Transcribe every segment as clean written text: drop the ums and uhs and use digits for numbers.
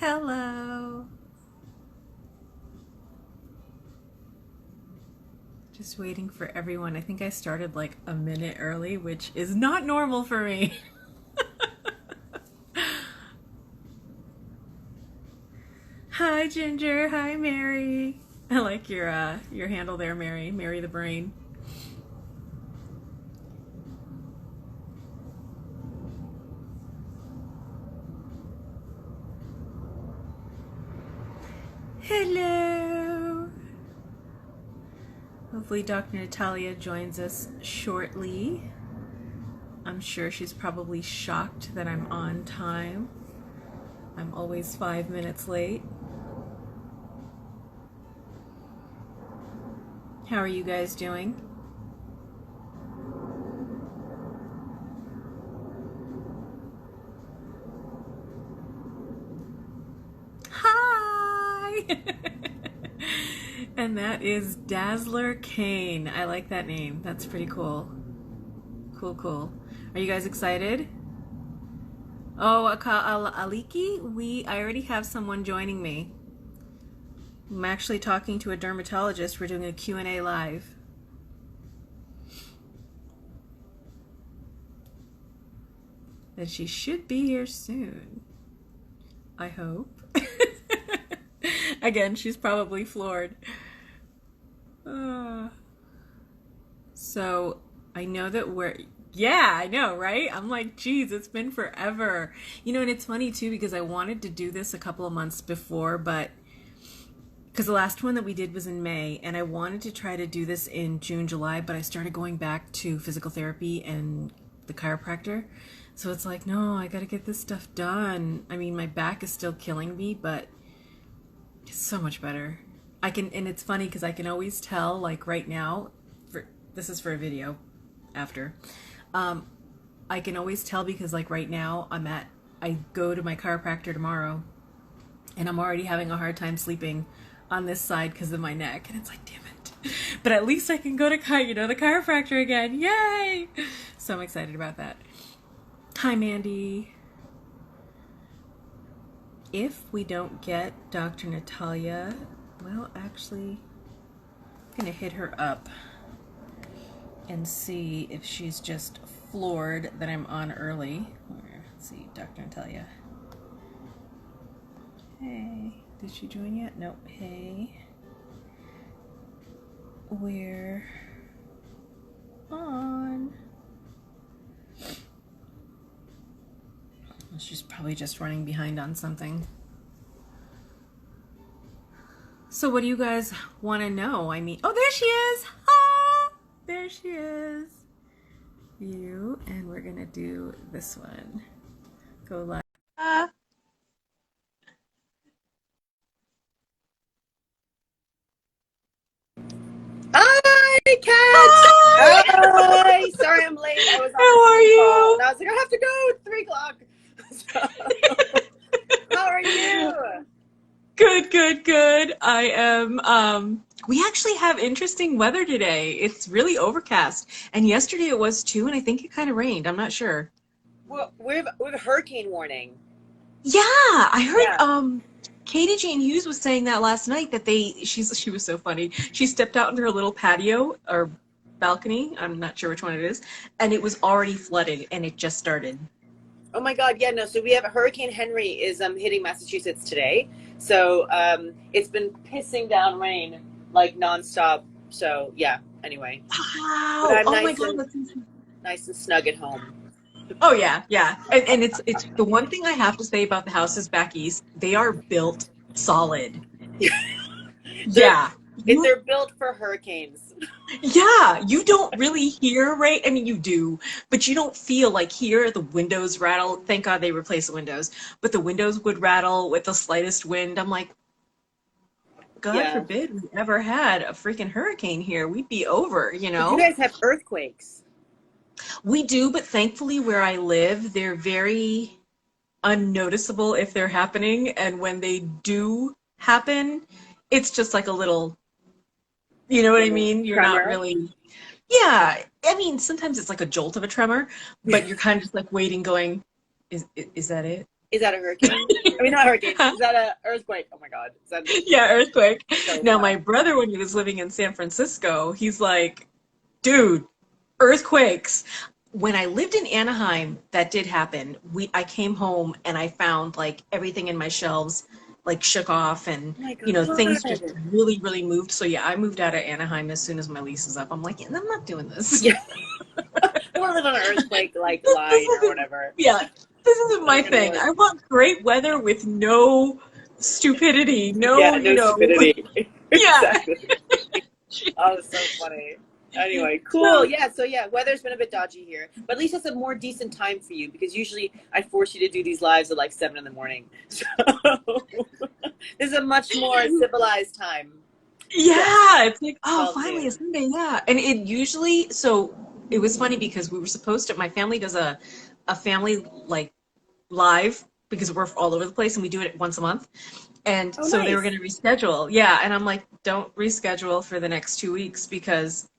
Hello. Just waiting for everyone. I think I started like a minute early, which is not normal for me. Hi, Ginger. Hi, Mary. I like your handle there, Mary. Mary the Brain. Hello. Hopefully Dr. Natalia joins us shortly. I'm sure she's probably shocked that I'm on time. I'm always 5 minutes late. How are you guys doing? Hi! And that is Dazzler Kane. I like that name. That's pretty cool. Cool. Are you guys excited? Oh, Aliki, I already have someone joining me. I'm actually talking to a dermatologist. We're doing a Q&A live. And she should be here soon. I hope. Again, she's probably floored. So I know that yeah, I know, right? I'm like, geez, it's been forever. You know, and it's funny too, because I wanted to do this a couple of months before, but because the last one that we did was in May, and I wanted to try to do this in June, July, but I started going back to physical therapy and the chiropractor. So it's like, no, I got to get this stuff done. I mean, my back is still killing me, but it's so much better. And it's funny because I can always tell, like right now, this is for a video after. I can always tell because like right now I go to my chiropractor tomorrow and I'm already having a hard time sleeping on this side because of my neck. And it's like, damn it. But at least I can go to the chiropractor again. Yay! So I'm excited about that. Hi, Mandy. If we don't get Dr. Natalia, well, actually, I'm going to hit her up and see if she's just floored that I'm on early. Let's see, Dr. Natalia. Hey, did she join yet? Nope. Hey. We're on. She's probably just running behind on something. So what do you guys want to know? I mean, oh, there she is. Ah, there she is. And we're going to do this one. Go live. Hi, Kat! Hi! Hi! Sorry I'm late. I was on How are you? And I was like, I have to go at 3 o'clock. How are you? Good. I am, we actually have interesting weather today. It's really overcast. And yesterday it was too, and I think it kind of rained. I'm not sure. Well, we have a hurricane warning. Yeah, I heard, Yeah. Katie Jane Hughes was saying that last night that she was so funny. She stepped out into her little patio or balcony, I'm not sure which one it is, and it was already flooded and it just started. Oh my God, yeah, no, so we have Hurricane Henry is hitting Massachusetts today. So it's been pissing down rain like nonstop. So yeah, anyway. But Wow. I'm Oh my God. nice and snug at home. Oh yeah. And it's the one thing I have to say about the houses back east, they are built solid. Yeah. They're built for hurricanes. Yeah, you don't really hear, right? I mean, you do, but you don't feel like here the windows rattle. Thank God they replaced the windows, but the windows would rattle with the slightest wind. I'm like, God Yeah. forbid we ever had a freaking hurricane here. We'd be over, you But you know? guys have earthquakes. We do, but thankfully where I live, they're very unnoticeable if they're happening. And when they do happen, it's just like a little, you know what I Little mean? You're not tremor. really, yeah. I mean, sometimes it's like a jolt of a tremor, but you're kind of just like waiting, going, is that it? Is that a hurricane? I mean, not hurricane. Is that a earthquake? Oh my God. Is that Yeah, earthquake. so Now, fun? my brother, when he was living in San Francisco, he's like, dude, earthquakes. When I lived in Anaheim, that did happen. I came home and I found like everything in my shelves like shook off and Oh my things just God. really, really moved. So yeah, I moved out of Anaheim as soon as my lease is up. I'm like, yeah, I'm not doing this. Yeah. I want to live on an earthquake like This line or isn't, whatever. yeah, this isn't Not my gonna thing. work. I want great weather with no stupidity, Yeah, no, no stupidity. yeah. Exactly. Oh, so funny. Anyway, cool. So, Yeah, so yeah, weather's been a bit dodgy here, but at least it's a more decent time for you because usually I force you to do these lives at like 7 in the morning. So this is a much more civilized time. yeah, it's like, oh, 12 finally a noon. Sunday, yeah. And it usually, so it was funny because we were supposed to, my family does a family like live because we're all over the place and we do it once a month. And Oh, so they were nice. going to reschedule. Yeah. And I'm like, don't reschedule for the next 2 weeks because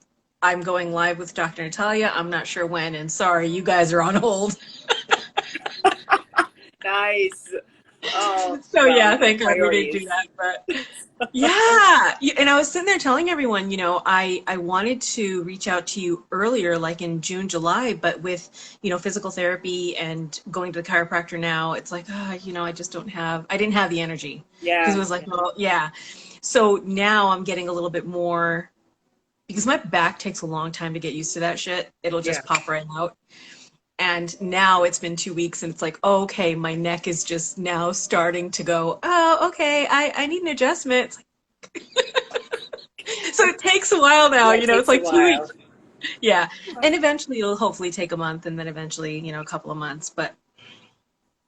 I'm going live with Dr. Natalia. I'm not sure when. And sorry, you guys are on hold. Nice. Oh, So well, yeah, thank God we didn't do priorities. that. But yeah. And I was sitting there telling everyone, I wanted to reach out to you earlier, like in June, July, but with, physical therapy and going to the chiropractor now, it's like, I didn't have the energy because it Yeah. was like, well, yeah. So now I'm getting a little bit more because my back takes a long time to get used to that shit. It'll Yeah. just pop right out. And now it's been 2 weeks and it's like, oh, okay, my neck is just now starting to go, oh, okay, I need an adjustment. So it takes a while now, Yeah, it it's takes a like two while. weeks. Yeah. And eventually it'll hopefully take a month and then eventually, a couple of months. But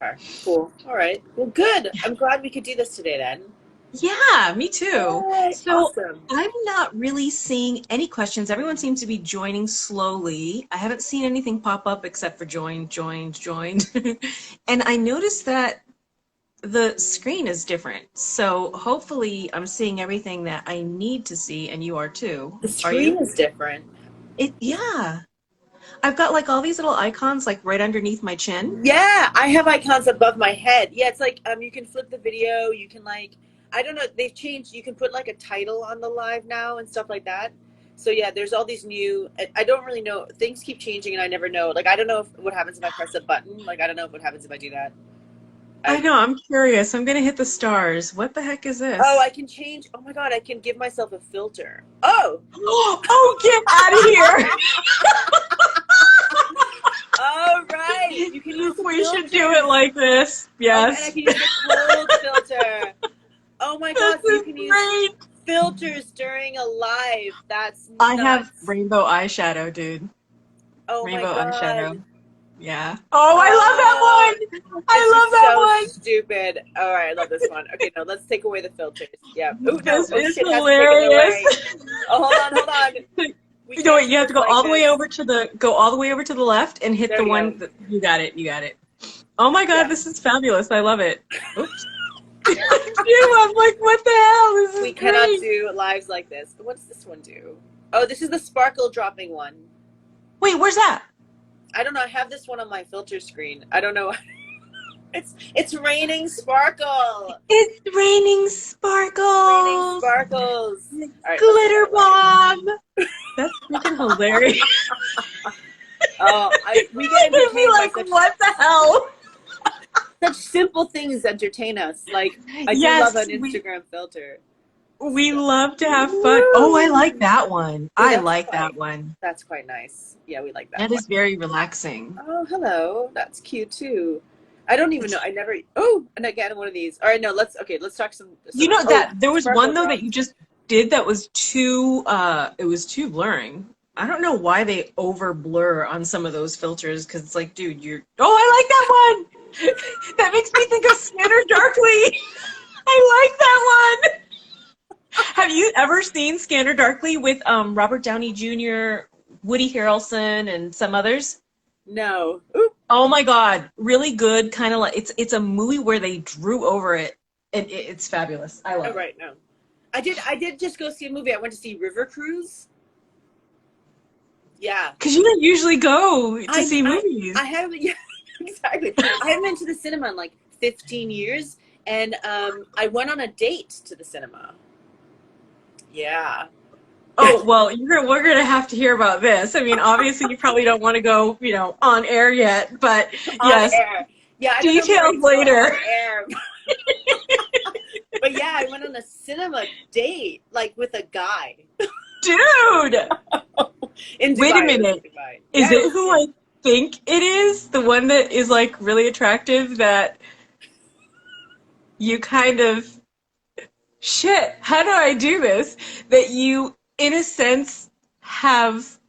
Okay, cool. All right. Well, good. I'm glad we could do this today then. yeah, me too. All right. So Awesome. I'm not really seeing any questions. Everyone seems to be joining slowly. I haven't seen anything pop up except for joined. And I noticed that the screen is different. So hopefully I'm seeing everything that I need to see and you are too. The Are screen you? is different. Yeah. I've got like all these little icons like right underneath my chin. Yeah, I have icons above my head. Yeah, it's like you can flip the video. You can like, I don't know. They've changed. You can put like a title on the live now and stuff like that. So yeah, there's all these new. I don't really know. Things keep changing, and I never know. Like I don't know what happens if I press a button. Like I don't know what happens if I do that. I I know, I'm curious. I'm gonna hit the stars. What the heck is Oh, I this? can change. Oh my God, I can give myself a filter. Oh, Oh, get out of here. all right. You can use the We should do it filters. like this. Oh, and I Yes. can use the clothes filter. Oh my This God, so you is can use great. filters during a live. That's I have nuts. rainbow eyeshadow, dude. Oh my Rainbow God. eyeshadow. Yeah. Oh, I love Oh, that one. this I is love so that stupid. All right, I love this one. Okay, no, let's take away the filters. Yeah. Oh one. no. This Oh is shit, has to take it hilarious. away. Oh, hold on, hold on. We No, can't wait, do you have this to go like all the way this. over to the left and hit There the we go. one that, you got it. You got it. Oh my God, Yeah. this is fabulous. I love it. Oops. I'm like, what the hell? This We is cannot great. do lives like this. What's this one do? Oh, this is the sparkle dropping one. Wait, where's that? I don't know. I have this one on my filter screen. I don't know. It's raining sparkle. It's raining Raining sparkles. sparkles. All right, let's take Glitter that away. bomb. That's freaking hilarious. Oh, we get I'd be entertained by like, what the hell? such simple things entertain us. Like I do love Yes, an we Instagram filter. we love to have fun. Oh, I like Woo! that one. Oh, I like that one. that's quite nice. Yeah, we like that That one. is very relaxing. Oh, hello. That's cute too. I don't even know. I never. Oh, and again, one of these. All right, no. Let's talk some. You know Oh, that there was sparkle one though that drops. you just did that was too it was too blurring. I don't know why they over blur on some of those filters because it's like, dude, I like that one. That makes me think of Scanner Darkly. I like that one. Have you ever seen Scanner Darkly with Robert Downey Jr., Woody Harrelson, and some others? No. Ooh. Oh my God, really good. Kind of like it's a movie where they drew over it, and it's fabulous. I Oh, love it. right. No. I did just go see a movie. I went to see River Cruise. Yeah. Because you don't usually go to see I movies. haven't. Yeah, exactly. I haven't been to the cinema in like 15 years. And I went on a date to the cinema. Yeah. Oh, well, we're gonna have to hear about this. I mean, obviously you probably don't want to go, on air yet, but On yes, air. Yeah, I don't know if we're details ready to go later. on air. But yeah, I went on a cinema date, like with a guy. Dude! In Dubai. Wait a minute. Is it who I think it is? The one that is like really attractive that you kind of, shit, how do I do this? That you, in a sense, have,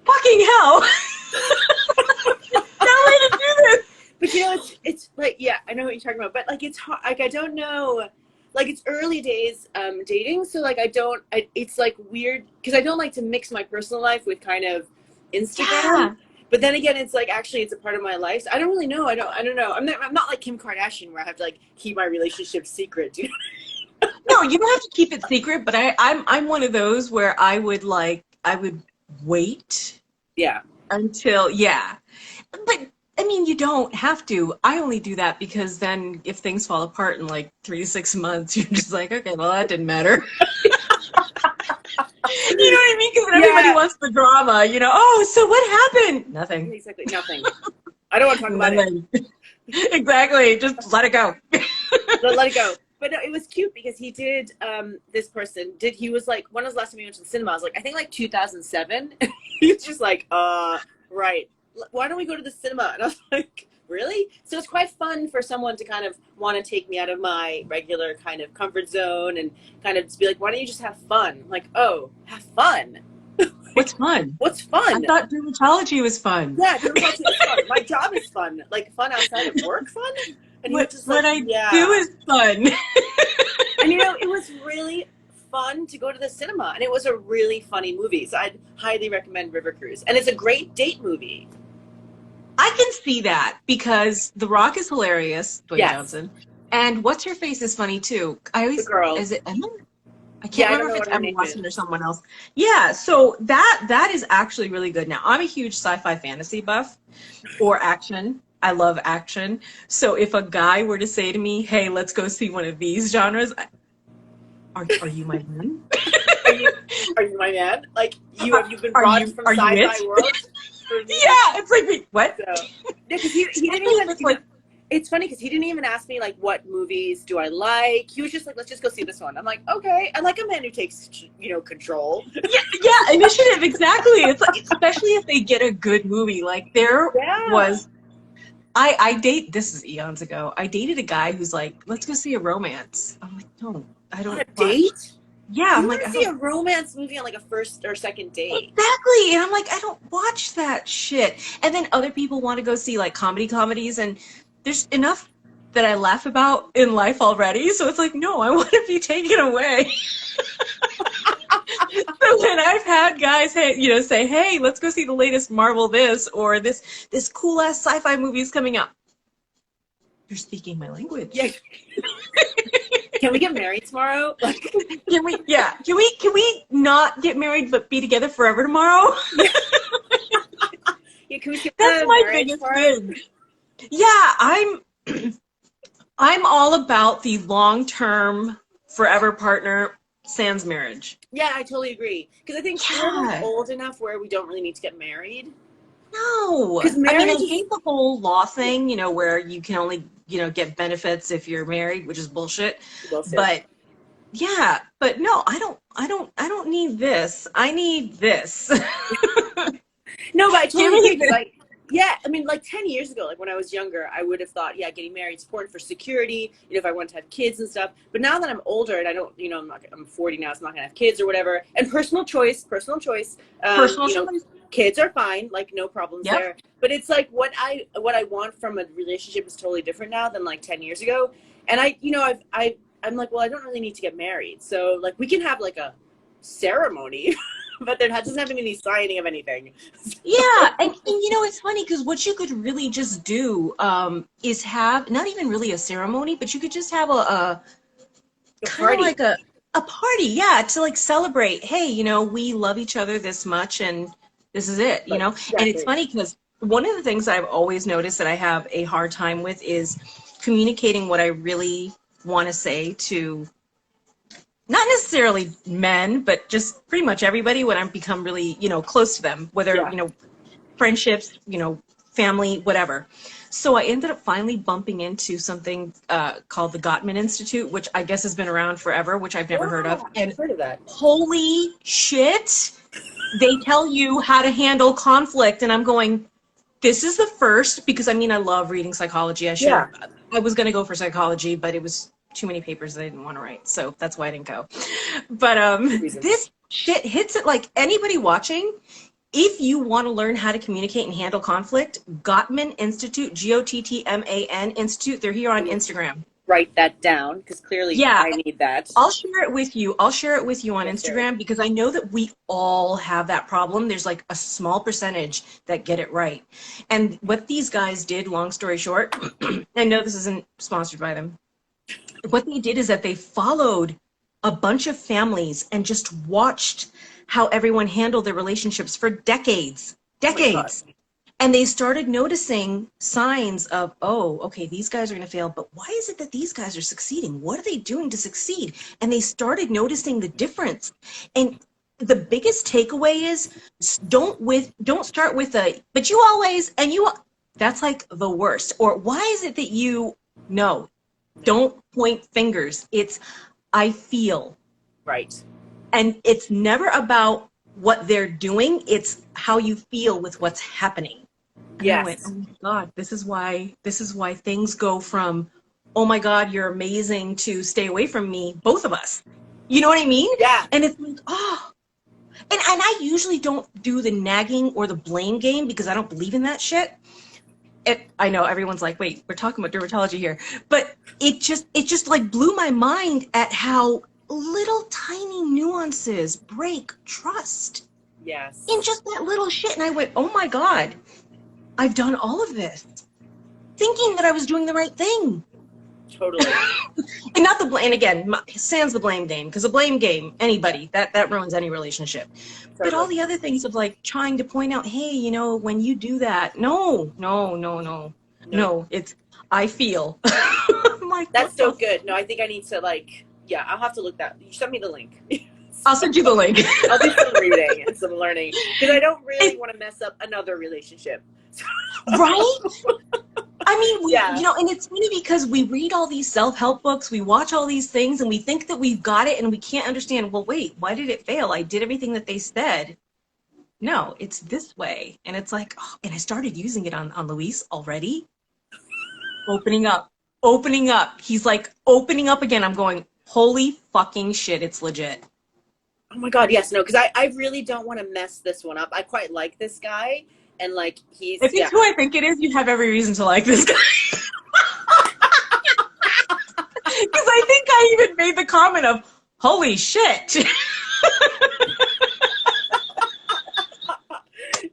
fucking hell! No way to do this! But it's like, yeah, I know what you're talking about, but like it's hard, like I don't know, like it's early days dating, so like it's like weird because I don't like to mix my personal life with kind of Instagram. Yeah. But then again, it's like actually it's a part of my life. So I don't really know. I don't know. I'm not like Kim Kardashian where I have to like keep my relationship secret. Do you know? No, you don't have to keep it secret, but I'm one of those where I would wait Yeah. until, yeah. But I mean, you don't have to. I only do that because then if things fall apart in like 3 to 6 months, you're just like, okay, well, that didn't matter. You know what I mean? Because everybody wants the drama, oh, so what happened? Nothing. Exactly. Nothing. I don't want to talk about it. Exactly. Just let it go. Let it go. But no, it was cute because he did, this person he was like, when was the last time he went to the cinema? I was like, I think like 2007. He was just like, right. Why don't we go to the cinema? And I was like, really? So it's quite fun for someone to kind of want to take me out of my regular kind of comfort zone and kind of just be like, why don't you just have fun? I'm like, oh, have fun. What's fun? What's fun? I thought dermatology was fun. Yeah, dermatology is fun. My job is fun. Like fun outside of work fun. And he was just like, what I do is fun. And it was really fun to go to the cinema, and it was a really funny movie. So I'd highly recommend River Cruise, and it's a great date movie. I can see that because The Rock is hilarious, Dwayne Johnson, and what's her face is funny too. The girl. Is it Emma? I can't remember if it's Emma Watson or someone else. Yeah, so that is actually really good. Now I'm a huge sci-fi fantasy buff or action. I love action. So if a guy were to say to me, "Hey, let's go see one of these genres," are you my man? Are you my man? Like you've been brought from sci-fi world? Yeah, it's like, wait, what? So, because he didn't even. It's funny because he didn't even ask me like what movies do I like. He was just like, let's just go see this one. I'm like, okay. I like a man who takes control. Yeah, initiative, exactly. It's like, especially if they get a good movie. Like there was. This is eons ago. I dated a guy who's like, let's go see a romance. I'm like, no, I don't. On a date? Yeah, I'm like, I see a romance movie on like a first or second date. Exactly, and I'm like, I don't watch that shit. And then other people want to go see like comedies, and there's enough that I laugh about in life already. So it's like, no, I want to be taken away. So when I've had guys, say, hey, let's go see the latest Marvel this or this cool ass sci-fi movie is coming up. You're speaking my language. Yeah. Can we get married tomorrow? Can we not get married but be together forever tomorrow? Yeah, can we skip That's my biggest thing. Yeah, I'm all about the long-term forever partner sans marriage. Yeah, I totally agree. Because I think we're old enough where we don't really need to get married. No. I mean, I hate the whole law thing, where you can only, get benefits if you're married, which is bullshit. But yeah, but no, I don't need this. I need this. No, but I totally agree. I mean, like 10 years ago, like when I was younger, I would have thought, yeah, getting married is important for security, if I want to have kids and stuff. But now that I'm older and I don't, I'm 40 now, so I'm not going to have kids or whatever. And personal choice. Kids are fine, like no problems there. But it's like what I want from a relationship is totally different now than like 10 years ago. And I'm like, well, I don't really need to get married. So like we can have like a ceremony. But there doesn't have any signing of anything. Yeah, and it's funny because what you could really just do is have not even really a ceremony, but you could just have a party, like a party, yeah, to like celebrate. Hey, we love each other this much, and this is it, And it's funny because one of the things I've always noticed that I have a hard time with is communicating what I really want to say to not necessarily men, but just pretty much everybody when I become really, close to them, whether, Yeah. Friendships, family, whatever. So I ended up finally bumping into something called the Gottman Institute, which I guess has been around forever, which I've never heard of. And I've heard of that. holy shit, they tell you how to handle conflict. And I'm going, this is the first, because I mean, I love reading psychology. I was going to go for psychology, but it was too many papers that I didn't want to write. So that's why I didn't go. But this shit hits it like anybody watching. If you want to learn how to communicate and handle conflict, Gottman Institute, Gottman Institute, they're here on Instagram. Write that down, because clearly I need that. I'll share it with you. I'll share it with you on Instagram, because I know that we all have that problem. There's like a small percentage that get it right. And what these guys did, long story short, I know this isn't sponsored by them. What they did is that they followed a bunch of families and just watched how everyone handled their relationships for decades. And they started noticing signs of, oh, okay, these guys are going to fail, but why is it that these guys are succeeding? What are they doing to succeed? And they started noticing the difference. And the biggest takeaway is don't start with but you always, and you, that's like the worst. Or why is it that you, no, don't point fingers. It's, I feel. Right. And it's never about what they're doing. It's how you feel with what's happening. And I went, oh my God, this is why things go from, oh my God, you're amazing, to stay away from me, both of us. You know what I mean? Yeah. And it's like, oh. And I usually don't do the nagging or the blame game, because I don't believe in that shit. I know everyone's like, wait, we're talking about dermatology here. But it just like blew my mind at how little tiny nuances break trust. Yes. In just that little shit. And I went, oh my God, I've done all of this thinking that I was doing the right thing. Totally. And not the blame, and again, sans the blame game, because the blame game, anybody, that ruins any relationship. Totally. But all the other things of like trying to point out, hey, when you do that, no, it's, I feel. Like, that's so good. No, I think I need to I'll have to look that. You send me the link. I'll send you the link. I'll do some reading and some learning, because I don't really want to mess up another relationship. Right? I mean, and it's funny because we read all these self-help books, we watch all these things, and we think that we've got it, and we can't understand, well, wait, why did it fail? I did everything that they said. No, it's this way. And it's like, oh, and I started using it on Luis already. Opening up. He's like, opening up again. I'm going, holy fucking shit, it's legit. Oh my God, yes, no, because I really don't want to mess this one up. I quite like this guy, and he's... If it's who I think it is, you have every reason to like this guy. Because I think I even made the comment of, holy shit.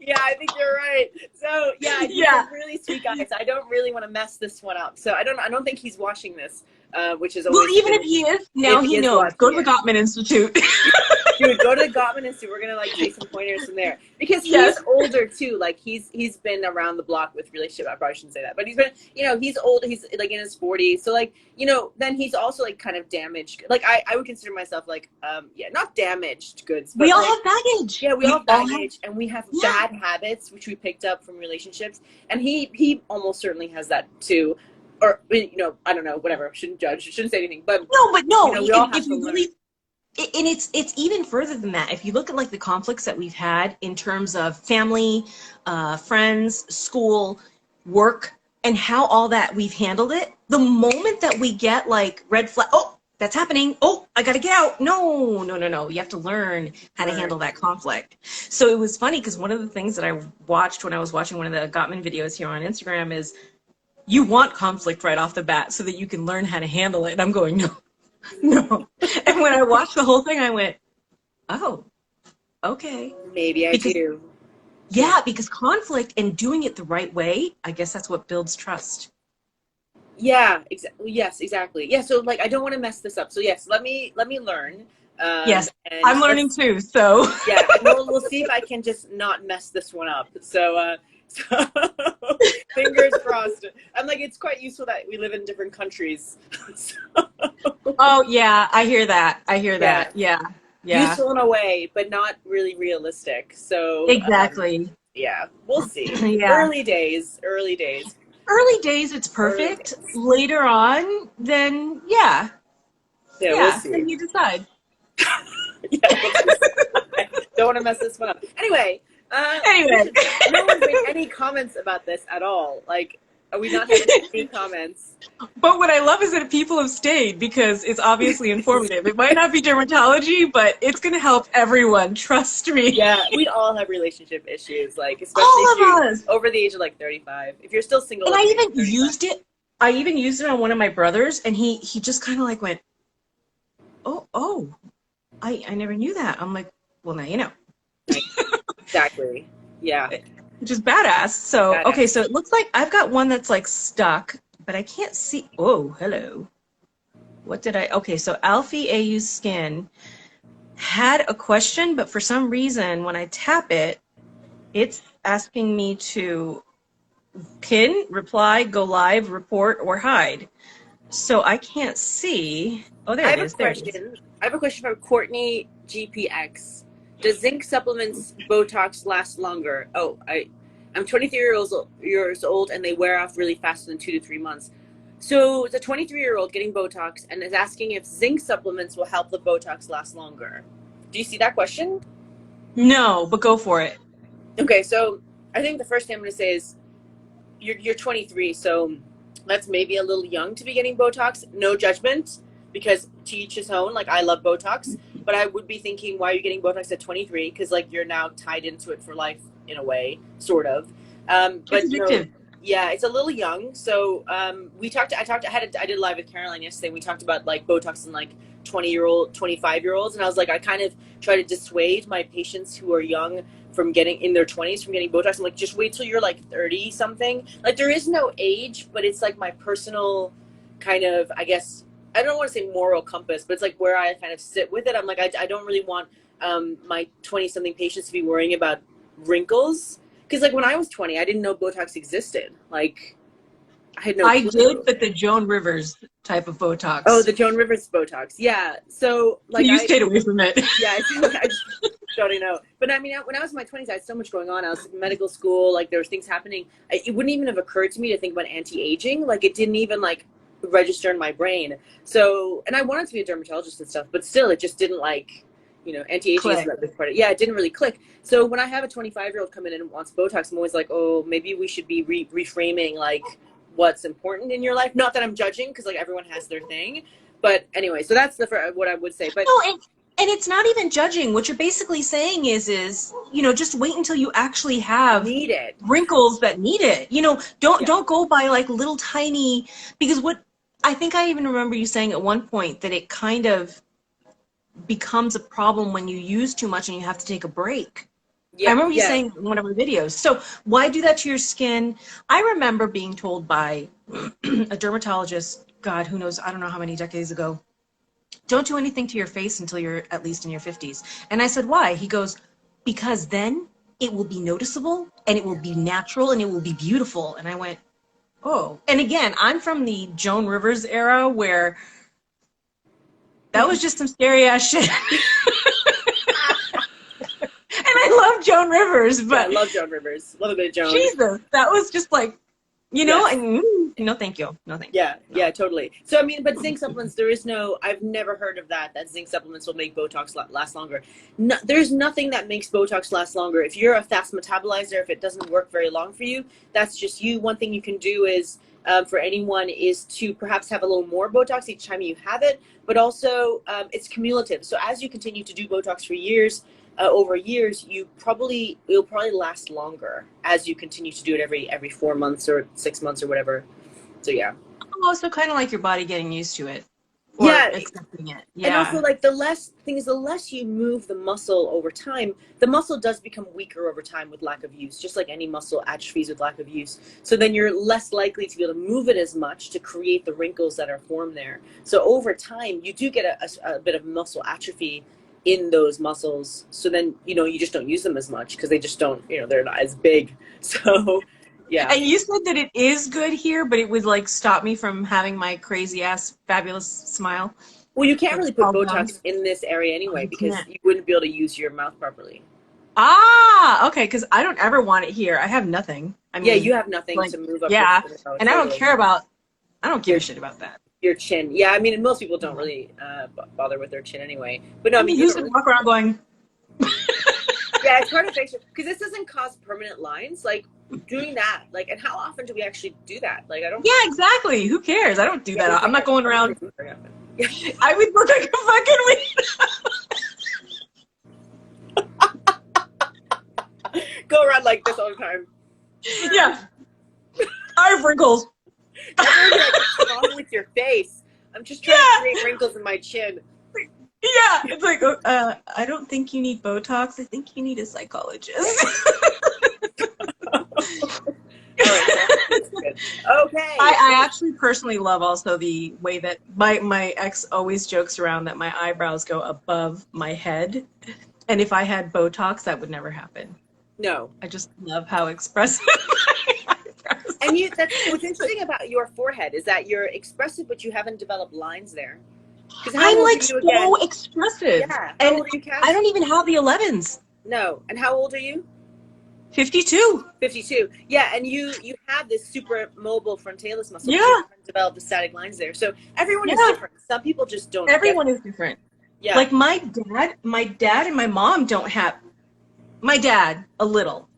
Yeah, I think you're right. So he's a really sweet guy. So I don't really want to mess this one up. So I don't think he's watching this, which is always... Well, even if he is, now he knows. Go to the Gottman Institute. Dude, go to the Gottman Institute. We're gonna take some pointers from there, because he's older too. He's been around the block with relationship. I probably shouldn't say that, but he's been, he's old. He's in his 40s. So then he's also kind of damaged. I would consider myself not damaged goods. But we all have baggage. Yeah, we all have baggage, and we have bad habits which we picked up from relationships. And he almost certainly has that too. Or I don't know. Whatever. Shouldn't judge. Shouldn't say anything. But no. We all have if you really. And it's even further than that. If you look at the conflicts that we've had in terms of family, friends, school, work, and how all that we've handled it, the moment that we get red flag, oh, that's happening. Oh, I got to get out. No. You have to learn how to handle that conflict. So it was funny because one of the things that I watched when I was watching one of the Gottman videos here on Instagram is you want conflict right off the bat so that you can learn how to handle it. And I'm going, no. And when I watched the whole thing, I went, oh, okay. Maybe I do. Yeah, because conflict and doing it the right way, I guess that's what builds trust. Yeah, exactly. Yes, exactly. Yeah, so I don't want to mess this up. So yes, let me learn. Yes, I'm learning too. So yeah, and we'll see if I can just not mess this one up. So So fingers crossed. I'm like, it's quite useful that we live in different countries. So, Oh yeah, I hear that. I hear yeah, that. Yeah. Yeah. useful in a way, but not really realistic. So Exactly. yeah, we'll see. Yeah. Early days, early days, Early days, it's early perfect. days. Later on, then yeah. Yeah, we'll Yeah. see. Then you decide. Yeah, we'll just, don't want to mess this one up. Anyway, Anyway. no one's made any comments about this at all. Like, are we not having any comments? But what I love is that people have stayed because it's obviously informative. It might not be dermatology, but it's going to help everyone. Trust me. Yeah, we all have relationship issues, like especially if All you're of us. over the age of like 35. If you're still single And at I the age of even 35. used it. I even used it on one of my brothers, and he just kind of like went, oh, I never knew that. I'm like, well, now you know. Exactly. Yeah. Which is badass. So, okay, Badass. so it looks like I've got one that's like stuck, but I can't see. Oh, hello. What did I? Okay, so Alfie AU Skin had a question, but for some reason, when I tap it, it's asking me to pin, reply, go live, report, or hide. So I can't see. Oh, there I it have a is. There it is. question. I have a question from Courtney GPX. Does zinc supplements Botox last longer? Oh, I'm 23 years old and they wear off really fast in 2 to 3 months. So it's a 23-year-old getting Botox and is asking if zinc supplements will help the Botox last longer. Do you see that question? No, but go for it. Okay, so I think the first thing I'm going to say is you're 23, so that's maybe a little young to be getting Botox. No judgment, because to each his own. Like, I love Botox, but I would be thinking, why are you getting Botox at 23? Because like you're now tied into it for life in a way, sort of. It's But no, addictive. yeah, it's a little young. So I did live with Caroline yesterday. And we talked about like Botox and like 20-year-old, 25-year-olds, and I was like, I kind of try to dissuade my patients who are young from getting in their 20s from getting Botox. I'm like, just wait till you're like 30 something. Like, there is no age, but it's like my personal kind of, I guess, I don't want to say moral compass, but it's like where I kind of sit with it. I'm like, I don't really want my 20 something patients to be worrying about wrinkles. Because like when I was 20, I didn't know Botox existed. Like, I had no I did, clue. but the Joan Rivers type of Oh, Botox. the Joan Rivers Botox. Yeah. So So like you stayed away from it. yeah, I just don't know. But I mean, when I was in my 20s, I had so much going on. I was in medical school. Like, there was things happening. It wouldn't even have occurred to me to think about anti-aging. Like, it didn't even like register in my brain. So, and I wanted to be a dermatologist and stuff, but still, it just didn't like, anti-aging is Click. not a big part of it. Yeah, it didn't really click. So when I have a 25-year-old come in and wants Botox, I'm always like, oh, maybe we should be reframing like what's important in your life. Not that I'm judging, because like everyone has their thing. But anyway, so that's what I would say. But No, and it's not even judging. What you're basically saying is, just wait until you actually have need it. wrinkles that need it. Don't Yeah. don't go by like little tiny, because what I think I even remember you saying at one point that it kind of becomes a problem when you use too much and you have to take a break. I Yeah. remember you Yeah. saying in one of our videos. So why do that to your skin? I remember being told by a dermatologist, God, who knows, I don't know how many decades ago, don't do anything to your face until you're at least in your 50s. And I said, why? He goes, because then it will be noticeable and it will be natural and it will be beautiful. And I went, oh. And again, I'm from the Joan Rivers era where that was just some scary ass shit. And I love Joan Rivers, Yeah, I but love Joan Rivers. Love a bit of Joan. Jesus, that was just like, Yes. and no, thank you. No, thank you. Yeah, No. yeah, totally. So, I mean, but zinc supplements, I've never heard of that zinc supplements will make Botox last longer. No, there's nothing that makes Botox last longer. If you're a fast metabolizer, if it doesn't work very long for you, that's just you. One thing you can do is, for anyone, is to perhaps have a little more Botox each time you have it, but also it's cumulative. So as you continue to do Botox for years, over years, it'll probably last longer as you continue to do it every 4 months or 6 months or whatever. So yeah. Also kind of like your body getting used to it or Yeah. accepting it. And also, Yeah. like, the less you move the muscle over time, the muscle does become weaker over time with lack of use, just like any muscle atrophies with lack of use. So then you're less likely to be able to move it as much to create the wrinkles that are formed there. So over time, you do get a bit of muscle atrophy in those muscles. So then, you know, you just don't use them as much because they just don't, you know, they're not as big. So yeah. And you said that it is good here, but it would like stop me from having my crazy ass fabulous smile. Well, you can't That's really put all Botox in this area anyway you because can't. you wouldn't be able to use your mouth properly. Ah, okay, because I don't ever want it here. I have nothing. I Yeah, mean, you have nothing like, to move up your yeah, oh, and totally. I don't give Your a shit about that. your chin. Yeah, I mean, most people don't really bother with their chin anyway. But no, I I mean, mean, you who's don't gonna really. walk around going, Yeah, it's hard to fix it because this doesn't cause permanent lines. Like doing that, like, and how often do we actually do that? Like, I don't. yeah, exactly. Who cares? I don't do Yeah, that. I'm not going I don't around. do it very often. Yeah. I would look like a fucking Go around like this all the time. weed. Yeah, I have wrinkles. Everyone be like, what's wrong with your face? I'm just trying to create Yeah, wrinkles in my chin. yeah. It's like, I don't think you need Botox. I think you need a psychologist. All right, so that's good. Okay. I actually personally love also the way that my ex always jokes around that my eyebrows go above my head. And if I had Botox, that would never happen. No. I just love how expressive my eyebrows And you, are. that's what's interesting about your forehead is that you're expressive, but you haven't developed lines there. Because how I'm old are like you so again? expressive. Yeah. How And old are you, I Cass? don't even have the 11s. No. And how old are you? 52. 52. Yeah, and you have this super mobile frontalis muscle, but you Yeah. haven't developed the static lines there. So everyone is Yeah. different. Some people just don't get Everyone it. is different. Yeah. Like my dad and my mom don't have, my dad, a little,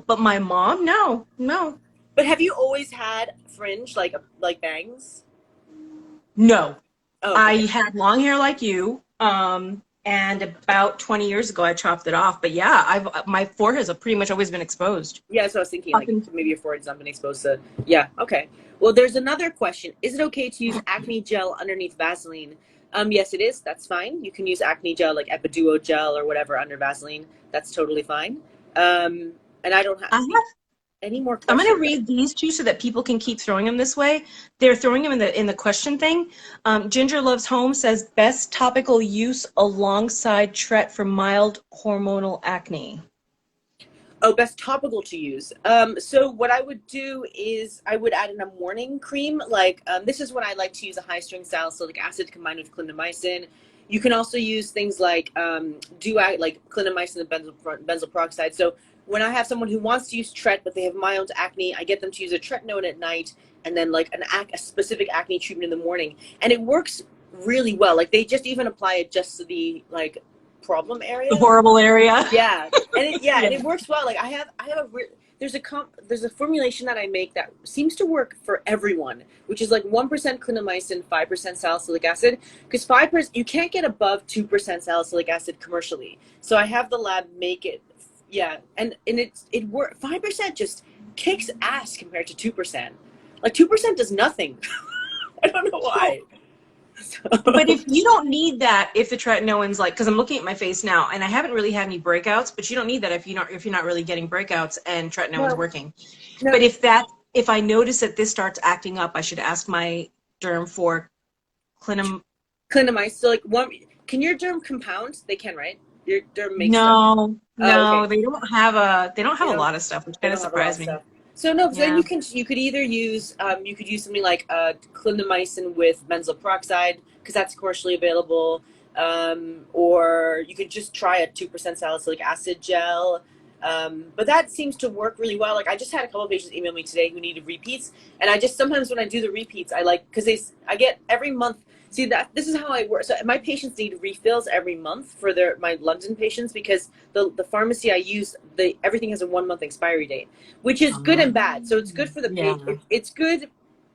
but my mom, no, no, But have you always had fringe, like bangs? no. Oh, I okay. had long hair like you, and about 20 years ago I chopped it off. But yeah, my forehead's pretty much always been exposed. Yeah, so I was thinking Up like and maybe your forehead's not been exposed to. Yeah, okay. Well, there's another question. Is it okay to use acne gel underneath Vaseline? Yes, it is. That's fine. You can use acne gel like Epiduo gel or whatever under Vaseline. That's totally fine. And I don't I see have. any more I'm gonna questions. read these two so that people can keep throwing them this way. They're throwing them in the question thing. Ginger Loves Home says best topical use alongside Tret for mild hormonal acne. Oh, best topical to use. So what I would do is I would add in a morning cream. Like this is when I like to use a high strength salicylic acid combined with clindamycin. You can also use things like like clindamycin and benzoyl peroxide. So when I have someone who wants to use Tret but they have mild acne, I get them to use a tretinoin at night and then like a specific acne treatment in the morning, and it works really well. Like they just even apply it just to the like problem The area. horrible area. Yeah, and Yeah. it works well. Like I have there's a formulation that I make that seems to work for everyone, which is like 1% clindamycin, 5% salicylic acid. Because 5% you can't get above 2% salicylic acid commercially. So I have the lab make it. Yeah, and it work 5% just kicks ass compared to 2%. Like 2% does nothing. I don't know So, why. but So, if you don't need that, if the tretinoin's like, because I'm looking at my face now, and I haven't really had any breakouts, but you don't need that if you're not really getting breakouts and tretinoin's no, working. But no. if I notice that this starts acting up, I should ask my derm for clindam. Clindamycin. So like one, can your derm compound? They can, right? Your derm makes stuff. No, Oh, okay. no, they don't have a lot of stuff, which They kind of don't have a lot of surprised me. stuff. So no, then Yeah. you could either use you could use something like clindamycin with benzoyl peroxide because that's commercially available, or you could just try a 2% salicylic acid gel. But that seems to work really well. Like I just had a couple of patients email me today who needed repeats, and I just sometimes when I do the repeats, I like because I get every month. See that this is how I work. So my patients need refills every month for my London patients because the pharmacy I use everything has a 1 month expiry date, which is good and bad. So it's good for the Yeah. patient. It's good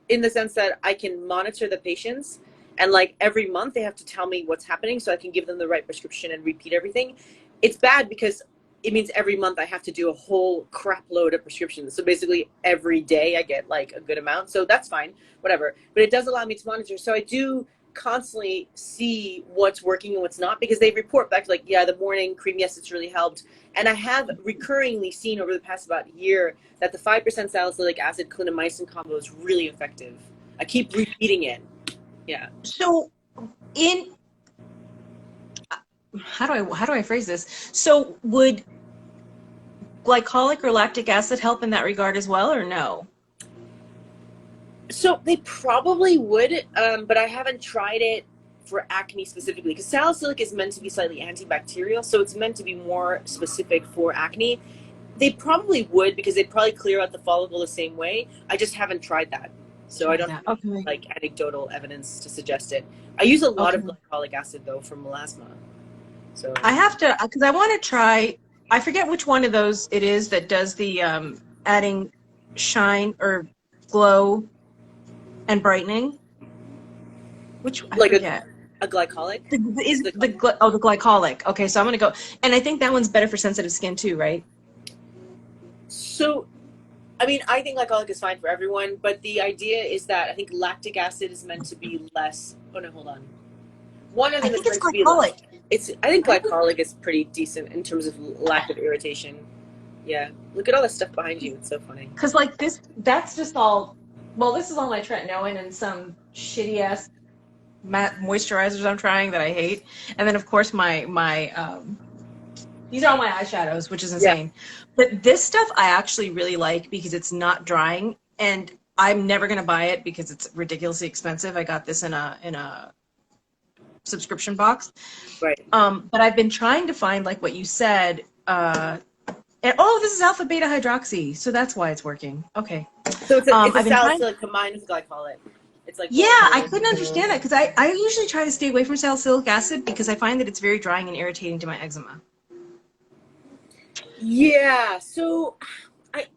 in the sense that I can monitor the patients and like every month they have to tell me what's happening so I can give them the right prescription and repeat everything. It's bad because it means every month I have to do a whole crap load of prescriptions. So basically every day I get like a good amount. So that's fine, whatever. But it does allow me to monitor. So I do constantly see what's working and what's not because they report back like, yeah, the morning cream, yes, it's really helped. And I have recurringly seen over the past about year that the 5% salicylic acid clindamycin combo is really effective. I keep repeating it. Yeah. So in how do I phrase this? So would glycolic or lactic acid help in that regard as well, or no? So they probably would, but I haven't tried it for acne specifically, because salicylic is meant to be slightly antibacterial, so it's meant to be more specific for acne. They probably would, because they'd probably clear out the follicle the same way. I just haven't tried that, so I don't have Okay. like anecdotal evidence to suggest it. I use a lot of Okay. glycolic acid though for melasma. So I have to, because I want to try, I forget which one of those it is that does the adding shine or glow and brightening. Which, I like forget. a glycolic. The glycolic. Okay, so I'm gonna go, and I think that one's better for sensitive skin too, right? So, I mean, I think glycolic is fine for everyone, but the idea is that I think lactic acid is meant to be less. Oh no, hold on. One of I them is think it's meant to be less. glycolic. I think glycolic is pretty decent in terms of lack of irritation. Yeah, look at all the stuff behind you. It's so funny. Because like this, that's just all. Well, this is all my tretinoin and some shitty ass matte moisturizers I'm trying that I hate, and then of course my these are all my eyeshadows, which is insane. Yeah. But this stuff I actually really like because it's not drying, and I'm never gonna buy it because it's ridiculously expensive. I got this in a subscription box. Right. But I've been trying to find like what you said. And, oh, this is alpha beta hydroxy, so that's why it's working. Okay. So it's a I've been salicylic combined with glycolic. It's like yeah, I couldn't understand that because I usually try to stay away from salicylic acid because I find that it's very drying and irritating to my eczema. Yeah. So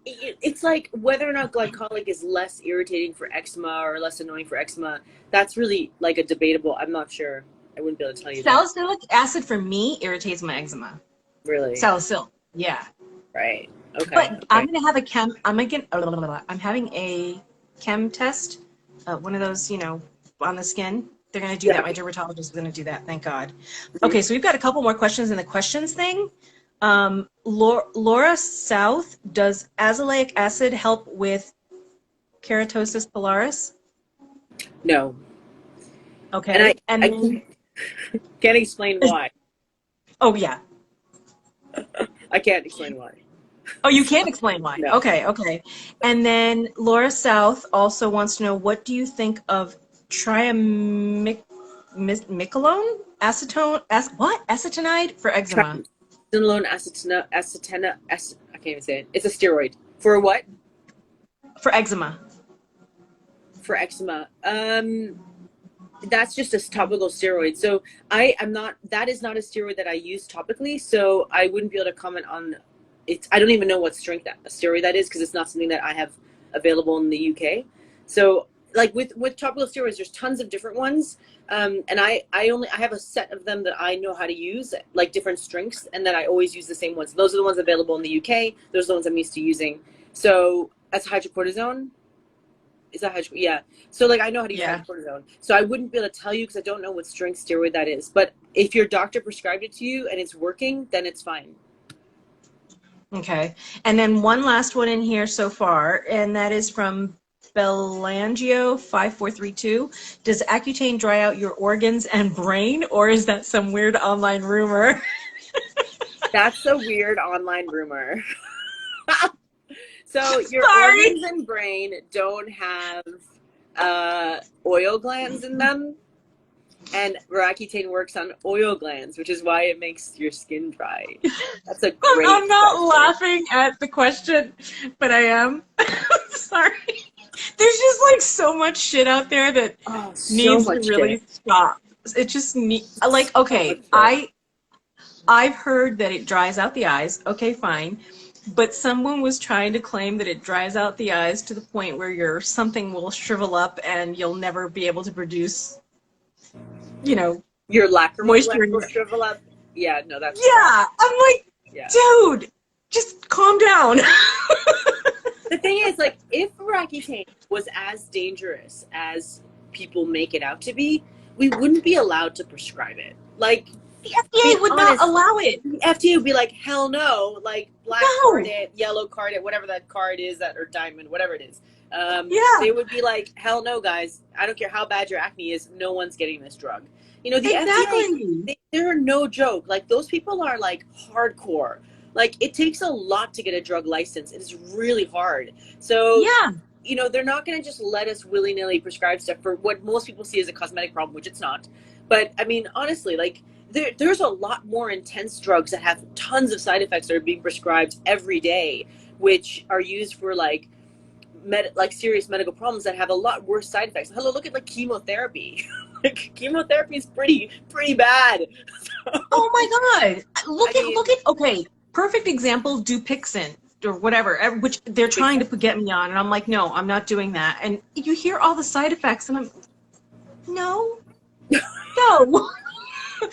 it's like whether or not glycolic is less irritating for eczema or less annoying for eczema. That's really like a debatable. I'm not sure. I wouldn't be able to tell you Salicylic acid for me irritates my eczema. that. Really? Salicylic, yeah. Right. Okay. But Okay. I'm gonna have a chem. I'm having a chem test. One of those, on the skin. They're gonna do that. My dermatologist is gonna do that. Thank God. Okay, so we've got a couple more questions in the questions thing. Laura South, does azoleic acid help with keratosis polaris? No. Okay. And I can't explain why. Oh yeah. I can't explain why. Oh, you can't explain why. No. Okay. And then Laura South also wants to know, what do you think of triamcinolone acetone? Acetonide for eczema? Triamcinolone I can't even say it. It's a steroid. For what? For eczema. For eczema. That's just a topical steroid. So that is not a steroid that I use topically, so I wouldn't be able to comment on it. I don't even know what strength a steroid that is because it's not something that I have available in the UK. So like with topical steroids, there's tons of different ones. And I have a set of them that I know how to use, like different strengths, and then I always use the same ones. Those are the ones available in the UK. Those are the ones I'm used to using. So that's hydrocortisone. Is that hydrocortisone? Yeah. So like I know how to use hydrocortisone. So I wouldn't be able to tell you because I don't know what strength steroid that is. But if your doctor prescribed it to you and it's working, then it's fine. Okay. And then one last one in here so far, and that is from Belangio5432. Does accutane dry out your organs and brain, or is that some weird online rumor? That's a weird online rumor. So your organs and brain don't have oil glands in them, and Accutane works on oil glands, which is why it makes your skin dry. That's a great I'm not question. laughing at the question, but I am. Sorry. There's just like so much shit out there that needs to really stop. It just needs, like, okay, I've heard that it dries out the eyes. Okay, fine. But someone was trying to claim that it dries out the eyes to the point where something will shrivel up and you'll never be able to produce, your lacrimal gland will shrivel up. Yeah, no, that's I'm like, dude, just calm down. The thing is, like, if Accutane was as dangerous as people make it out to be, we wouldn't be allowed to prescribe it. Like, the FDA would not allow it. The FDA would be like, hell no, like black card it, yellow card it, whatever that card is, or diamond, whatever it is. They would be like, hell no, guys. I don't care how bad your acne is. No one's getting this drug. The FDA, they're no joke. Like those people are like hardcore. Like it takes a lot to get a drug license. It is really hard. So, Yeah. you know, they're not going to just let us willy-nilly prescribe stuff for what most people see as a cosmetic problem, which it's not. But I mean, honestly, like there's a lot more intense drugs that have tons of side effects that are being prescribed every day, which are used for like like serious medical problems that have a lot worse side effects. Hello, look at like chemotherapy. Like chemotherapy is pretty bad. Oh my God. I mean, Okay, perfect example, Dupixent or whatever, which they're trying to get me on. And I'm like, no, I'm not doing that. And you hear all the side effects and I'm, no, no,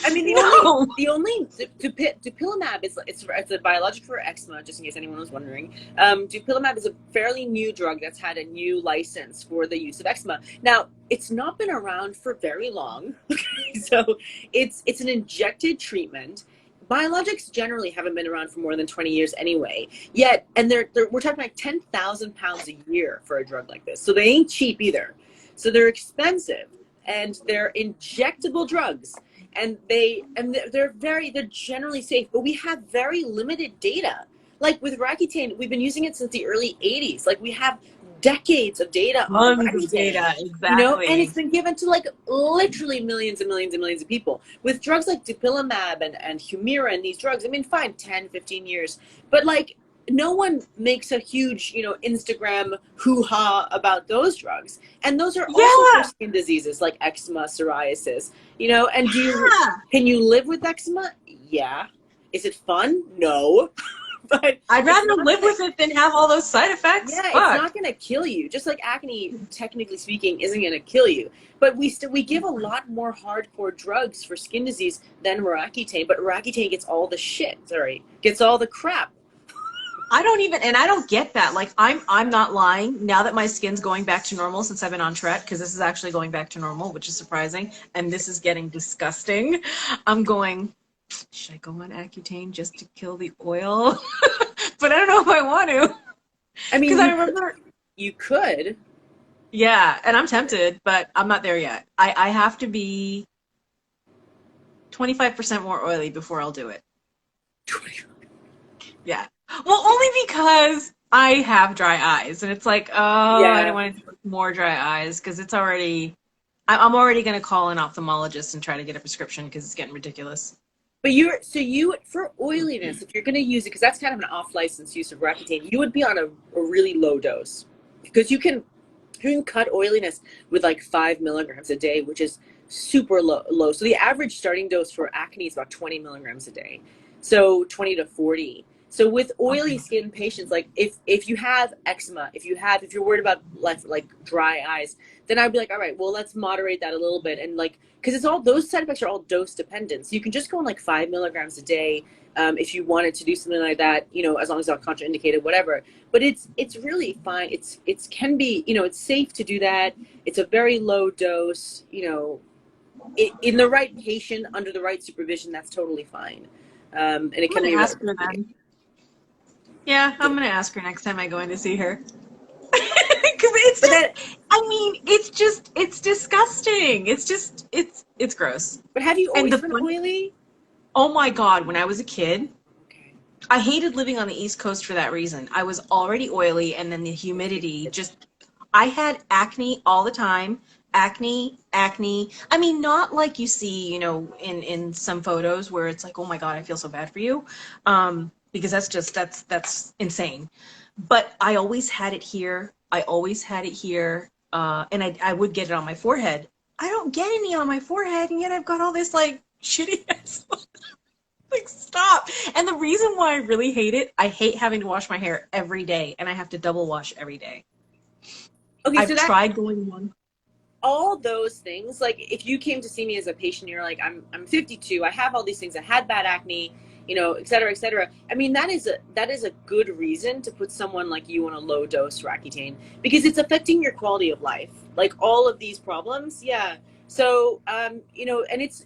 I mean, no. the only dupilumab is it's a biologic for eczema, just in case anyone was wondering. Dupilumab is a fairly new drug that's had a new license for the use of eczema. Now, it's not been around for very long, so it's an injected treatment. Biologics generally haven't been around for more than 20 years anyway. Yet, and we're talking like 10,000 pounds a year for a drug like this, so they ain't cheap either. So they're expensive, and they're injectable drugs, and they're generally safe, but we have very limited data. Like with Roaccutane, we've been using it since the early 80s. Like we have decades of data on Tons of Roaccutane, data, you know, and exactly. it's been given to like literally millions and millions and millions of people. With drugs like dupilumab and Humira and these drugs, I mean, fine, 10, 15 years, but like no one makes a huge, you know, Instagram hoo-ha about those drugs. And those are also for Yeah, skin diseases like eczema, psoriasis, you know. And yeah. can you live with eczema? Yeah. Is it fun? No. But I'd it's rather not live gonna, with it than have all those side effects. yeah, it's Fuck. not gonna kill you. Just like acne, technically speaking, isn't gonna kill you. But we give a lot more hardcore drugs for skin disease than Roaccutane. But Roaccutane gets all the shit. Sorry, gets all the crap. I don't even, and I don't get that. Like, I'm not lying. Now that my skin's going back to normal since I've been on Tret, because this is actually going back to normal, which is surprising, and this is getting disgusting. I'm going, should I go on Accutane just to kill the oil? But I don't know if I want to, I mean, because I remember, you could. yeah, and I'm tempted, but I'm not there yet. I have to be 25% more oily before I'll do it. Yeah. Well, only because I have dry eyes, and it's like, oh, I don't Yeah. want to do more dry eyes because it's already. I'm already going to call an ophthalmologist and try to get a prescription because it's getting ridiculous. But you for oiliness, if you're going to use it, because that's kind of an off-license use of Roaccutane, you would be on a really low dose, because you can cut oiliness with like 5 milligrams a day, which is super low. So the average starting dose for acne is about 20 milligrams a day, so 20 to 40. So with oily Okay. skin patients, like if you have eczema, if you're worried about like dry eyes, then I'd be like, all right, well, let's moderate that a little bit, and like, because it's all, those side effects are all dose dependent. So you can just go on like 5 milligrams a day, if you wanted to do something like that, you know, as long as it's not contraindicated, whatever. But it's really fine. It's can be, you know, it's safe to do that. It's a very low dose, you know, in the right patient under the right supervision, that's totally fine. And it I'm can going be to ask her then. Yeah, I'm going to ask her next time I go in to see her. Because it's but just, that I mean, it's disgusting. It's gross. but have you And always the been funny, oily? oh my God, when I was a kid, Okay. I hated living on the East Coast for that reason. I was already oily, and then the humidity just, I had acne all the time. Acne, acne. I mean, not like you see, you know, in some photos where it's like, oh my God, I feel so bad for you. Because that's insane. But I always had it here. I always had it here. And I would get it on my forehead. I don't get any on my forehead, and yet I've got all this like shitty ass. Like, stop. And the reason why I really hate it, I hate having to wash my hair every day, and I have to double wash every day. Okay, so I've that tried going one. all those things, like if you came to see me as a patient, you're like, I'm 52, I have all these things, I had bad acne, you know, et cetera, et cetera. I mean, that is a good reason to put someone like you on a low dose Roaccutane, because it's affecting your quality of life, like all of these problems. Yeah. So you know, and it's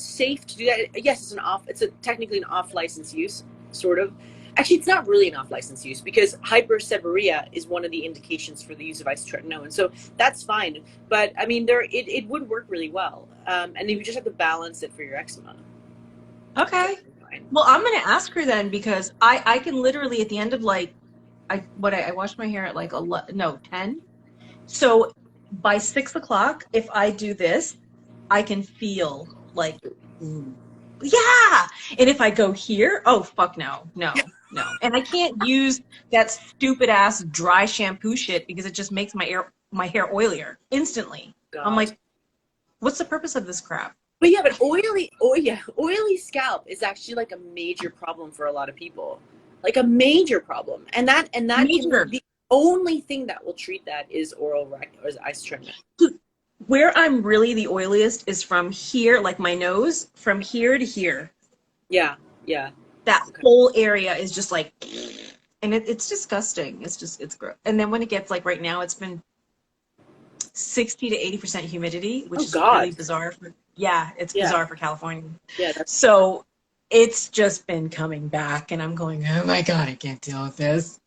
safe to do that. Yes, it's a technically an off license use, sort of. Actually, it's not really an off-license use, because hyperseborrhea is one of the indications for the use of isotretinoin. So that's fine. But I mean, it would work really well. And you just have to balance it for your eczema. Okay. Fine. Well, I'm gonna ask her then because I can literally at the end of like I washed my hair at like 11, no 10. So by 6 o'clock, if I do this, I can feel like, ooh, yeah. And if I go here, oh fuck no, no, no. And I can't use that stupid ass dry shampoo shit because it just makes my hair oilier instantly. I'm God. like, what's the purpose of this crap? But yeah, but oily scalp is actually like a major problem for a lot of people, like a major problem, and that can Major. the only thing that will treat that is or is ice treatment. Where I'm really the oiliest is from here, like my nose, from here to here. Yeah, yeah. That Okay. whole area is just like, and it's disgusting. It's gross. And then when it gets like right now, it's been 60 to 80% humidity, Oh which is really God. bizarre for, yeah, it's Yeah, bizarre for California. yeah. That's So it's just been coming back, and I'm going, oh my God, I can't deal with this.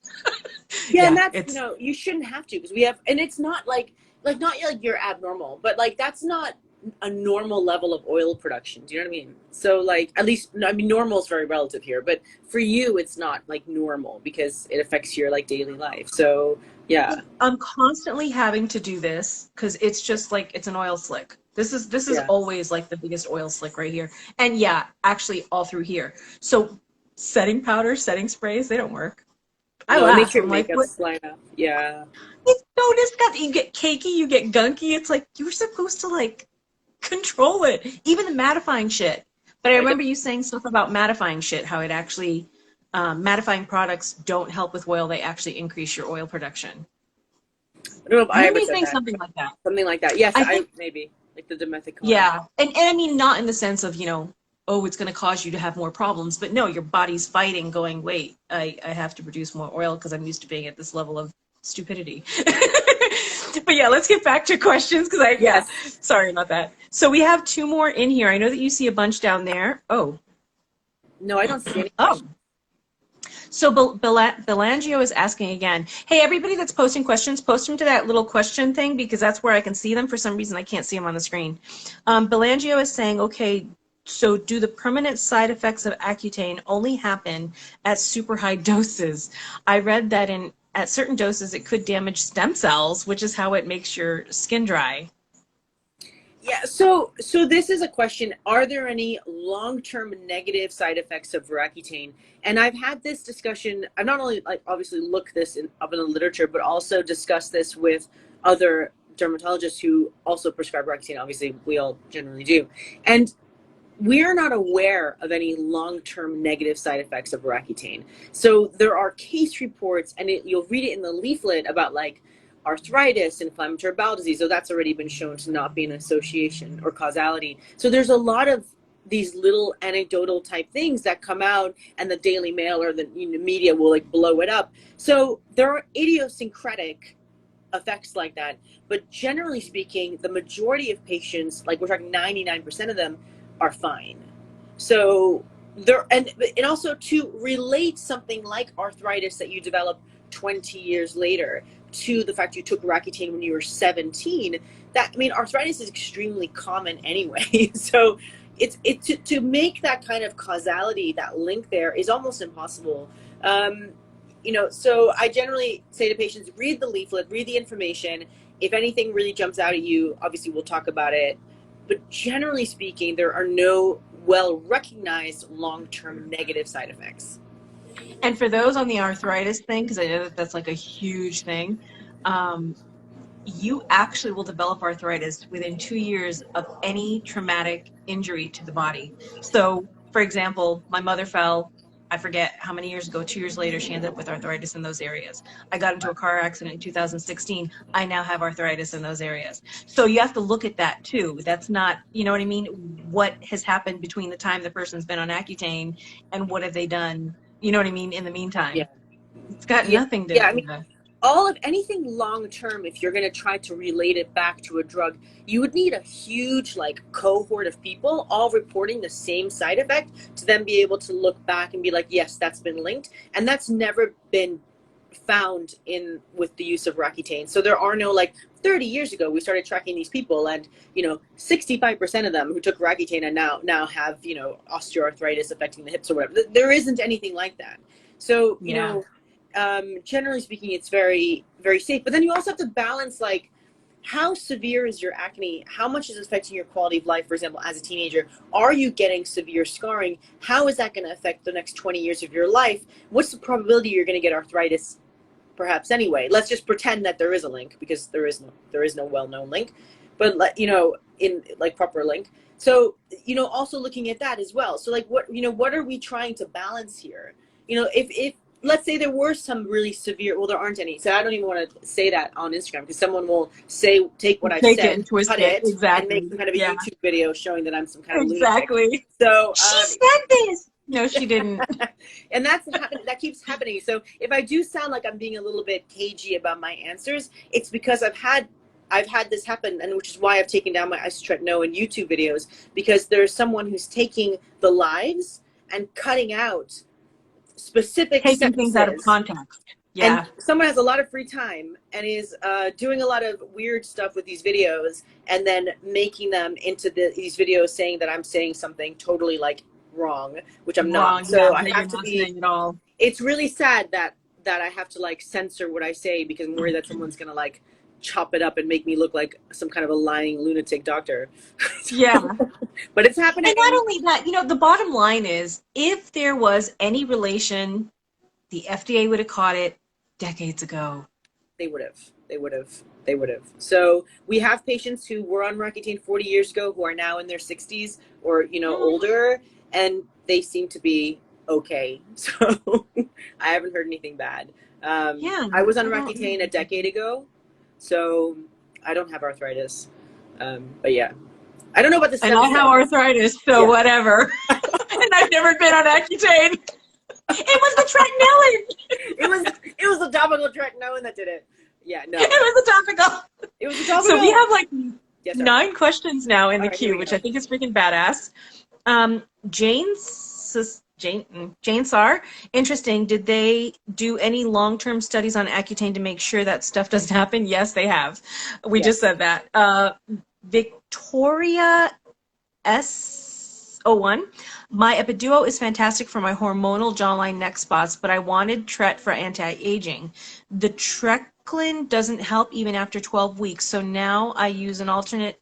yeah, and Yeah, that's it's you shouldn't have to because we have, and it's not like not like you're abnormal, but like that's not a normal level of oil production. Do you know what I mean? So like at least I mean normal is very relative here, but for you it's not like normal because it affects your like daily life. So yeah, I'm constantly having to do this because it's just like it's an oil slick. This is yeah. always like the biggest oil slick right here. And yeah, actually all through here. So setting powder, setting sprays, they don't work. I No, it makes laugh. your I'm like, makeup what? slide up. Yeah. It's so disgusting. You get cakey, you get gunky. It's like you were supposed to like control it. Even the mattifying shit. But I I don't, remember you saying stuff about mattifying shit, how it actually mattifying products don't help with oil, they actually increase your oil production. I don't know if I Remember ever you said saying that. something like that? Something like that. Yes, I I think, maybe like the Dermatology. yeah. And I mean, not in the sense of, oh, it's going to cause you to have more problems, but no, your body's fighting, going, wait, I have to produce more oil because I'm used to being at this level of stupidity. But yeah, let's get back to questions because yeah, Yes. sorry about that. So we have two more in here. I know that you see a bunch down there. No, I don't see any Oh. questions. So Belangio is asking again, hey, everybody that's posting questions, post them to that little question thing because that's where I can see them. For some reason, I can't see them on the screen. Belangio is saying, okay, so do the permanent side effects of accutane only happen at super high doses? I read that at certain doses, it could damage stem cells, which is how it makes your skin dry. Yeah, so this is a question. Are there any long-term negative side effects of Accutane? And I've had this discussion. I've not only like obviously looked this up in the literature, but also discussed this with other dermatologists who also prescribe Accutane. Obviously, we all generally do. And we're not aware of any long-term negative side effects of Accutane. So there are case reports, and you'll read it in the leaflet about like arthritis, inflammatory bowel disease. So that's already been shown to not be an association or causality. So there's a lot of these little anecdotal type things that come out, and the Daily Mail or the media will like blow it up. So there are idiosyncratic effects like that, but generally speaking, the majority of patients, like we're talking 99% of them, are fine. So there, and also to relate something like arthritis that you develop 20 years later to the fact you took Accutane when you were 17, that, I mean, arthritis is extremely common anyway. So to make that kind of causality, that link there is almost impossible. So I generally say to patients, read the leaflet, read the information. If anything really jumps out at you, obviously we'll talk about it. But generally speaking, there are no well-recognized long-term negative side effects. And for those on the arthritis thing, because I know that that's like a huge thing, you actually will develop arthritis within 2 years of any traumatic injury to the body. So, for example, my mother fell, I forget how many years ago, 2 years later, she ended up with arthritis in those areas. I got into a car accident in 2016. I now have arthritis in those areas. So you have to look at that too. That's not, you know what I mean? What has happened between the time the person's been on Accutane and what have they done, you know what I mean, in the Yeah. meantime? It's got Yeah. nothing Yeah. to, I mean, all of anything long term, if you're going to try to relate it back to a drug, you would need a huge like cohort of people all reporting the same side effect to then be able to look back and be like, yes, that's been linked. And that's never been found in with the use of Accutane. So there are no, like 30 years ago we started tracking these people, and 65% of them who took Accutane and now have osteoarthritis affecting the hips or whatever. There isn't anything like that. So generally speaking, it's very, very safe. But then you also have to balance, like, how severe is your acne? How much is it affecting your quality of life? For example, as a teenager, are you getting severe scarring? How is that going to affect the next 20 years of your life? What's the probability you're going to get arthritis perhaps anyway? Let's just pretend that there is a link, because there is no well-known link, but in like proper link. So, also looking at that as well. So like what are we trying to balance here? If let's say there were some really severe, well, there aren't any. So I don't even want to say that on Instagram, because someone will take what I've said, cut it, and make some kind of a YouTube video showing that I'm some kind of lunatic. So she said this. No, she didn't. And that keeps happening. So if I do sound like I'm being a little bit cagey about my answers, it's because I've had this happen, and which is why I've taken down my isotretinoin YouTube videos, because there's someone who's taking the lives and cutting out specific taking things out of context. Yeah. And someone has a lot of free time and is doing a lot of weird stuff with these videos, and then making them into these videos saying that I'm saying something totally like wrong, which I'm not. So I have to be. It's really sad that I have to like censor what I say, because I'm worried that someone's gonna like chop it up and make me look like some kind of a lying lunatic doctor. Yeah. But it's happening. And not only that, the bottom line is, if there was any relation, the FDA would have caught it decades ago. They would have. So we have patients who were on Accutane 40 years ago who are now in their 60s or, older, and they seem to be okay. So I haven't heard anything bad. I was on Accutane a decade ago, so I don't have arthritis. But yeah, I don't know about this. And I have arthritis, so whatever. And I've never been on Accutane. It was the tretinoin. It was the topical tretinoin that did it. Yeah, no. It was the topical. It was the topical. So we have like 9 questions now in the queue, which I think is freaking badass. Jane Sar, interesting. Did they do any long-term studies on Accutane to make sure that stuff doesn't happen? Yes, they have. We just said that. Victoria S01. My Epiduo is fantastic for my hormonal jawline neck spots, but I wanted Tret for anti-aging. The Tretinoin doesn't help even after 12 weeks, so now I use on alternate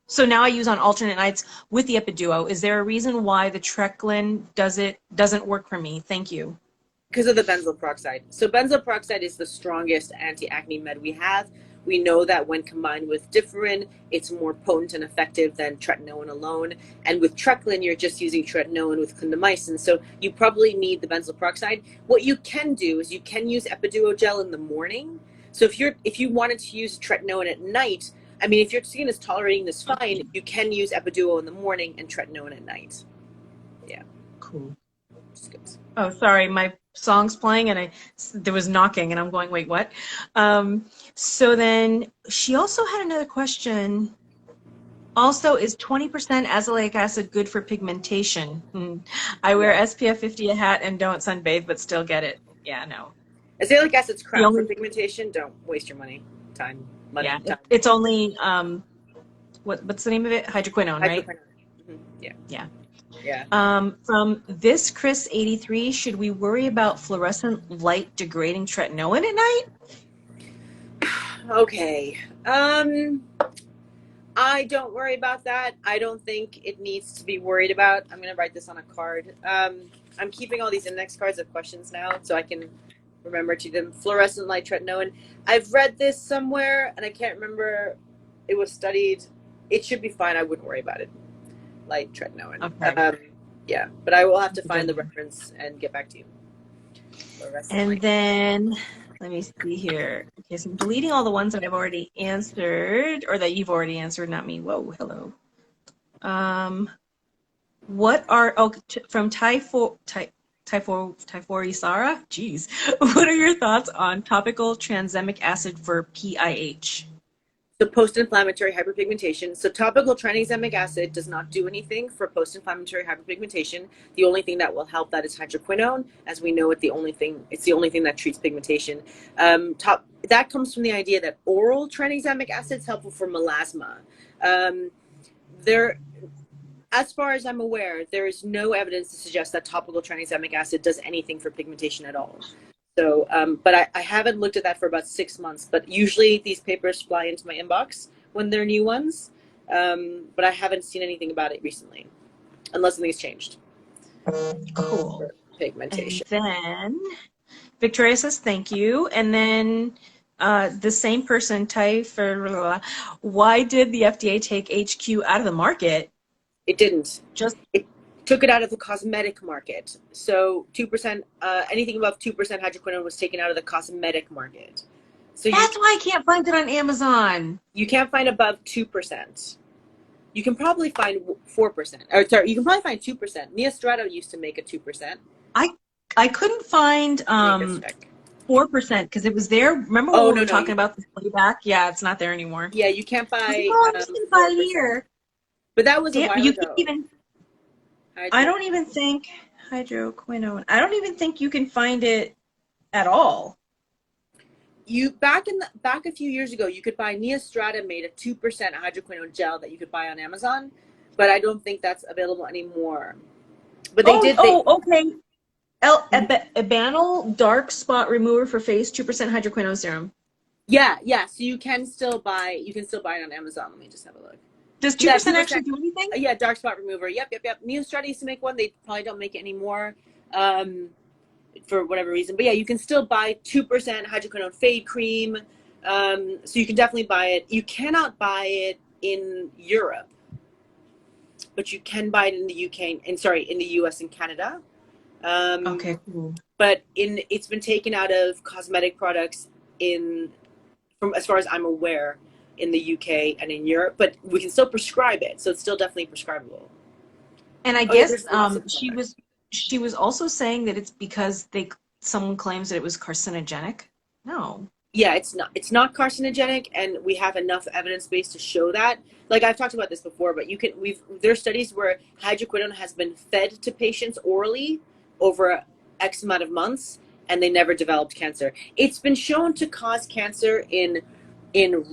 nights with the Epiduo. Is there a reason why the Tretinoin doesn't work for me? Thank you. Because of the benzoyl peroxide. So benzoyl peroxide is the strongest anti-acne med we have. We know that when combined with Differin, it's more potent and effective than tretinoin alone. And with Tretinoin, you're just using tretinoin with clindamycin. So you probably need the benzoyl peroxide. What you can do is you can use Epiduo gel in the morning. So if you wanted to use tretinoin at night, I mean, if your skin is tolerating this fine, you can use Epiduo in the morning and tretinoin at night. Yeah. Cool. Oh, sorry, my song's playing and there was knocking and I'm going, wait, what? So then she also had another question. Also, is 20% azoleic acid good for pigmentation? I wear SPF 50 a hat and don't sunbathe, but still get it. Yeah, no. Azoleic acid's crap for pigmentation. Don't waste your money, time. Time. It's only what's the name of it? Hydroquinone, right? Mm-hmm. Yeah. Yeah. Yeah. From this Chris 83, should we worry about fluorescent light degrading tretinoin at night? Okay. I don't worry about that. I don't think it needs to be worried about. I'm going to write this on a card. I'm keeping all these index cards of questions now so I can remember to them. Fluorescent light tretinoin. I've read this somewhere and I can't remember. It was studied. It should be fine. I wouldn't worry about it. Light tretinoin. Okay. Yeah, but I will have to find the reference and get back to you. And then let me see here. Okay, so I'm deleting all the ones that I've already answered, or that you've already answered, not me. Whoa, hello. What are from Typhori Sara? Jeez. What are your thoughts on topical tranexamic acid for PIH? So post-inflammatory hyperpigmentation. So topical tranexamic acid does not do anything for post-inflammatory hyperpigmentation. The only thing that will help that is hydroquinone. As we know, it's the only thing that treats pigmentation. That comes from the idea that oral tranexamic acid is helpful for melasma. As far as I'm aware, there is no evidence to suggest that topical tranexamic acid does anything for pigmentation at all. So, but I haven't looked at that for about 6 months, but usually these papers fly into my inbox when they're new ones. But I haven't seen anything about it recently, unless something's changed. Cool. For pigmentation. And then Victoria says, thank you. And then the same person, why did the FDA take HQ out of the market? It didn't. It took it out of the cosmetic market. So 2%, anything above 2% hydroquinone was taken out of the cosmetic market. So that's why I can't find it on Amazon. You can't find above 2%. You can probably find 4%. Or sorry, you can probably find 2%. Neostrata used to make a 2%. I couldn't find 4% because it was there. Remember when we were talking about the playback? Yeah, it's not there anymore. Yeah, you can't buy. Buy here. But that was a while ago. I don't even think hydroquinone. I don't even think you can find it at all. Back a few years ago, you could buy Neostrata made a 2% hydroquinone gel that you could buy on Amazon, but I don't think that's available anymore. But they did. Okay. Ebanil dark spot remover for face, 2% hydroquinone serum. Yeah. So you can still buy it on Amazon. Let me just have a look. Does 2% actually do anything? Yeah, dark spot remover. Yep. Neostrata used to make one. They probably don't make it anymore for whatever reason. But yeah, you can still buy 2% hydroquinone fade cream. So you can definitely buy it. You cannot buy it in Europe, but you can buy it in the UK in the US and Canada. Okay, cool. But it's been taken out of cosmetic products from as far as I'm aware, in the UK and in Europe, but we can still prescribe it, so it's still definitely prescribable. And I guess she was also saying that it's because someone claims that it was carcinogenic. No. Yeah, it's not carcinogenic, and we have enough evidence base to show that. Like I've talked about this before, but there are studies where hydroquinone has been fed to patients orally over X amount of months, and they never developed cancer. It's been shown to cause cancer in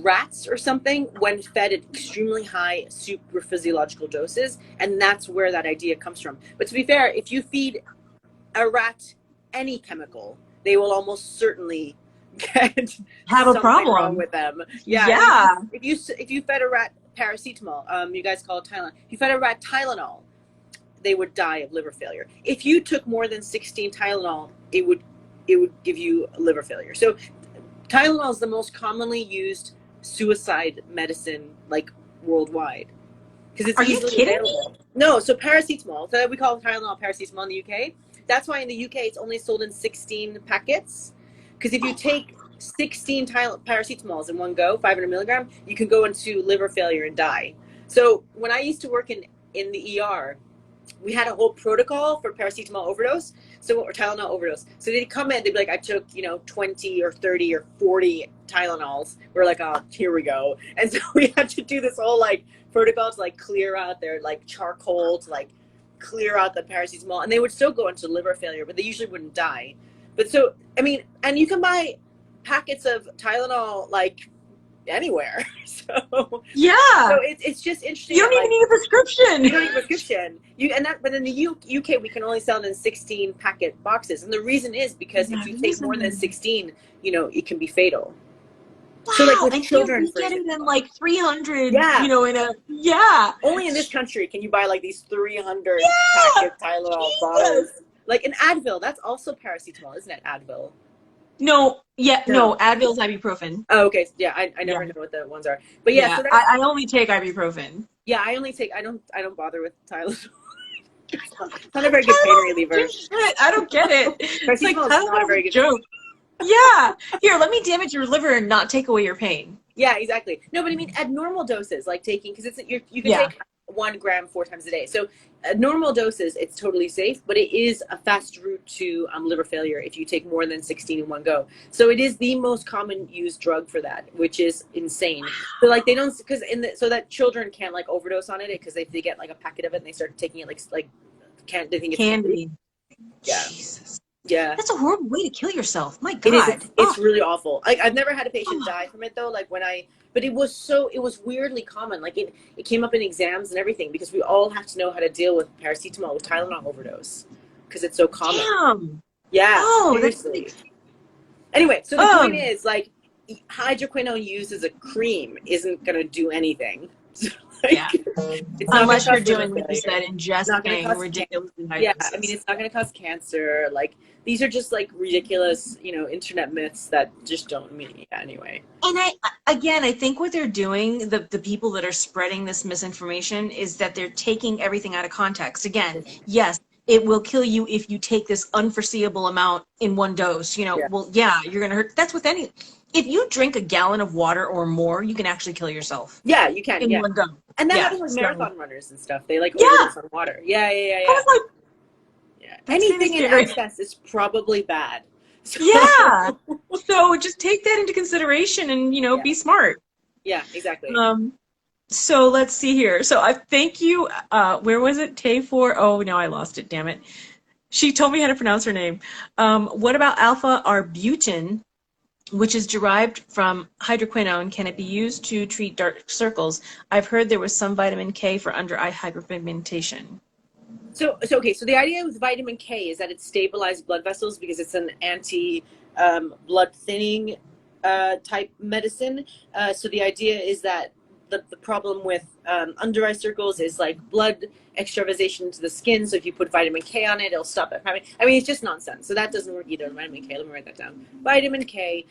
rats or something when fed at extremely high super physiological doses, and that's where that idea comes from. But to be fair, if you feed a rat any chemical, they will almost certainly have a problem wrong with them. Yeah. If you fed a rat paracetamol, you guys call it Tylenol. If you fed a rat Tylenol, they would die of liver failure. If you took more than 16 Tylenol, it would give you liver failure. So Tylenol is the most commonly used suicide medicine, like worldwide, because it's easily available. No, so paracetamol. So we call Tylenol paracetamol in the UK. That's why in the UK it's only sold in 16 packets. Because if you take 16 paracetamols in one go, 500 milligrams, you can go into liver failure and die. So when I used to work in the ER, we had a whole protocol for paracetamol overdose, or Tylenol overdose. So they'd come in, they'd be like, I took 20 or 30 or 40 Tylenols. We're like, oh, here we go. And so we had to do this whole protocol to clear out their charcoal, to clear out the paracetamol, and they would still go into liver failure, but they usually wouldn't die. But so, I mean, and you can buy packets of Tylenol anywhere. So yeah. So it's just interesting. You don't even need a prescription. You don't need a prescription. But in the UK we can only sell it in 16 packet boxes, and the reason is because if you take more than 16, it can be fatal. Wow. So with and children, you get it in 300. Yeah. Only in this country can you buy these 300 packet Tylenol bottles. Like an Advil, that's also paracetamol, isn't it? Advil. No, Advil's ibuprofen. Oh, okay. Yeah, I never know what the ones are. But yeah, so I only take ibuprofen. Yeah, I don't bother with Tylenol. It's not a very good pain reliever. I don't get it. It's not a very good joke. Yeah. Here, let me damage your liver and not take away your pain. Yeah, exactly. No, but I mean at normal doses, taking, because you can take 1 gram 4 times a day. So normal doses, it's totally safe, but it is a fast route to liver failure if you take more than 16 in one go. So it is the most common used drug for that, which is insane. So like they don't, because so that children can't like overdose on it, because if they get like a packet of it and they start taking it like can't, they think it's Candy. Yeah. Jesus. Yeah. That's a horrible way to kill yourself. My God. It is. It's really awful. I've never had a patient die from it though. Like but it was weirdly common. Like it came up in exams and everything, because we all have to know how to deal with paracetamol, with Tylenol overdose, because it's so common. Damn. Yeah. Oh, seriously. Anyway, so the point is, like, hydroquinone used as a cream isn't going to do anything. Like, yeah. It's not unless you're liver doing, like you failure. said, ingesting ridiculously high Yeah, doses. I mean, it's not going to cause cancer. Like, these are just like ridiculous, internet myths that just don't mean anyway. And I think what they're doing, the people that are spreading this misinformation, is that they're taking everything out of context. Again, yes, it will kill you if you take this unforeseeable amount in one dose. Well, yeah, you're going to hurt. That's with any. If you drink a gallon of water or more, you can actually kill yourself. Yeah, you can. In one go. And that happens with marathon runners and stuff. They like overdose on water. Yeah. I was like, anything in excess is probably bad. So. Yeah. So just take that into consideration and, be smart. Yeah, exactly. So let's see here. So I thank you. Where was it? Tay4? Oh, no, I lost it. Damn it. She told me how to pronounce her name. What about alpha arbutin, which is derived from hydroquinone? Can it be used to treat dark circles? I've heard there was some vitamin K for under-eye hyperpigmentation. So the idea with vitamin K is that it stabilizes blood vessels, because it's an blood thinning type medicine. So the idea is that the problem with under eye circles is like blood extravasation to the skin. So if you put vitamin K on it, it'll stop it. I mean, it's just nonsense. So that doesn't work either. Vitamin K. Let me write that down. Vitamin K.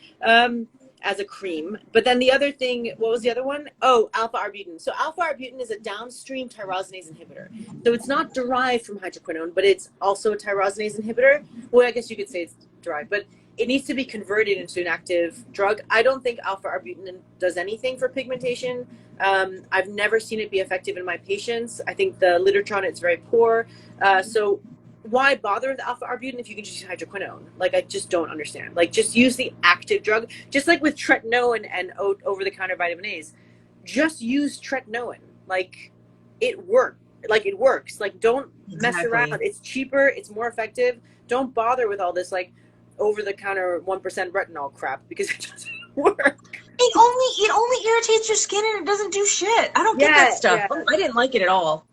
As a cream. But then the other thing, what was the other one? Oh, alpha arbutin. So alpha arbutin is a downstream tyrosinase inhibitor. So it's not derived from hydroquinone, but it's also a tyrosinase inhibitor. Well, I guess you could say it's derived, but it needs to be converted into an active drug. I don't think alpha arbutin does anything for pigmentation. I've never seen it be effective in my patients. I think the literature on it's very poor. So why bother with alpha arbutin if you can just use hydroquinone? Like, I just don't understand. Like, just use the active drug. Just like with tretinoin and over-the-counter vitamin A's, just use tretinoin. Like, it works. Like, don't mess around. It's cheaper. It's more effective. Don't bother with all this, like, over-the-counter 1% retinol crap, because it doesn't work. It only irritates your skin, and it doesn't do shit. I don't get that stuff. Yeah. I didn't like it at all.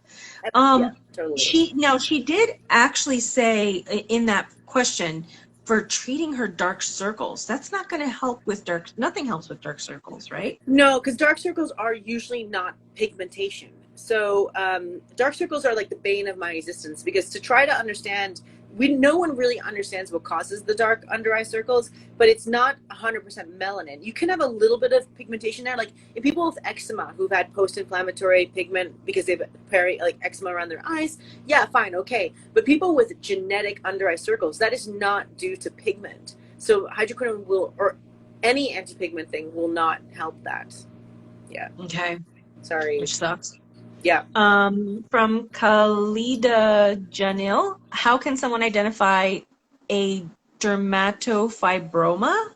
Totally. She did actually say in that question, for treating her dark circles, that's not going to help with nothing helps with dark circles, right? No, because dark circles are usually not pigmentation. So dark circles are like the bane of my existence, because to try to understand, no one really understands what causes the dark under eye circles, but it's not 100% melanin. You can have a little bit of pigmentation there. Like in people with eczema who've had post-inflammatory pigment because they've eczema around their eyes, yeah, fine, okay. But people with genetic under eye circles, that is not due to pigment. So hydroquinone or any anti-pigment thing will not help that. Yeah. Okay. Sorry. Which sucks. Yeah. From Khalida Janil, how can someone identify a dermatofibroma?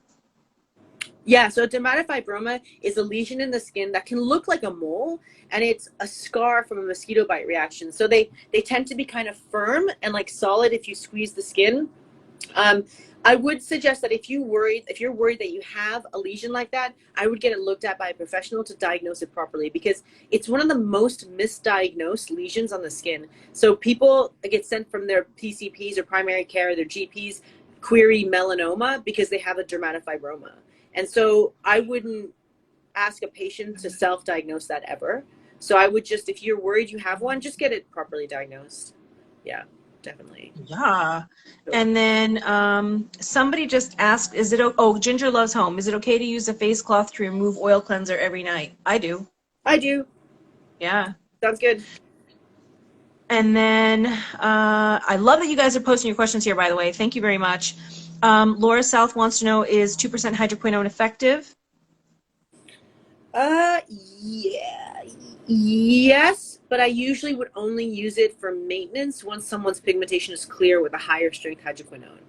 Yeah, so dermatofibroma is a lesion in the skin that can look like a mole, and it's a scar from a mosquito bite reaction. So they tend to be kind of firm and like solid if you squeeze the skin. I would suggest that if you're worried that you have a lesion like that, I would get it looked at by a professional to diagnose it properly, because it's one of the most misdiagnosed lesions on the skin. So people get sent from their PCPs or primary care, their GPs, query melanoma because they have a dermatofibroma. And so I wouldn't ask a patient to self-diagnose that ever. So I would just, if you're worried you have one, just get it properly diagnosed. Yeah. Definitely. Yeah. And then somebody just asked, Ginger Loves Home, is it okay to use a face cloth to remove oil cleanser every night? I do. Yeah. Sounds good. And then I love that you guys are posting your questions here, by the way. Thank you very much. Laura South wants to know, is 2% hydroquinone effective? Yeah. Yes, but I usually would only use it for maintenance once someone's pigmentation is clear with a higher strength hydroquinone.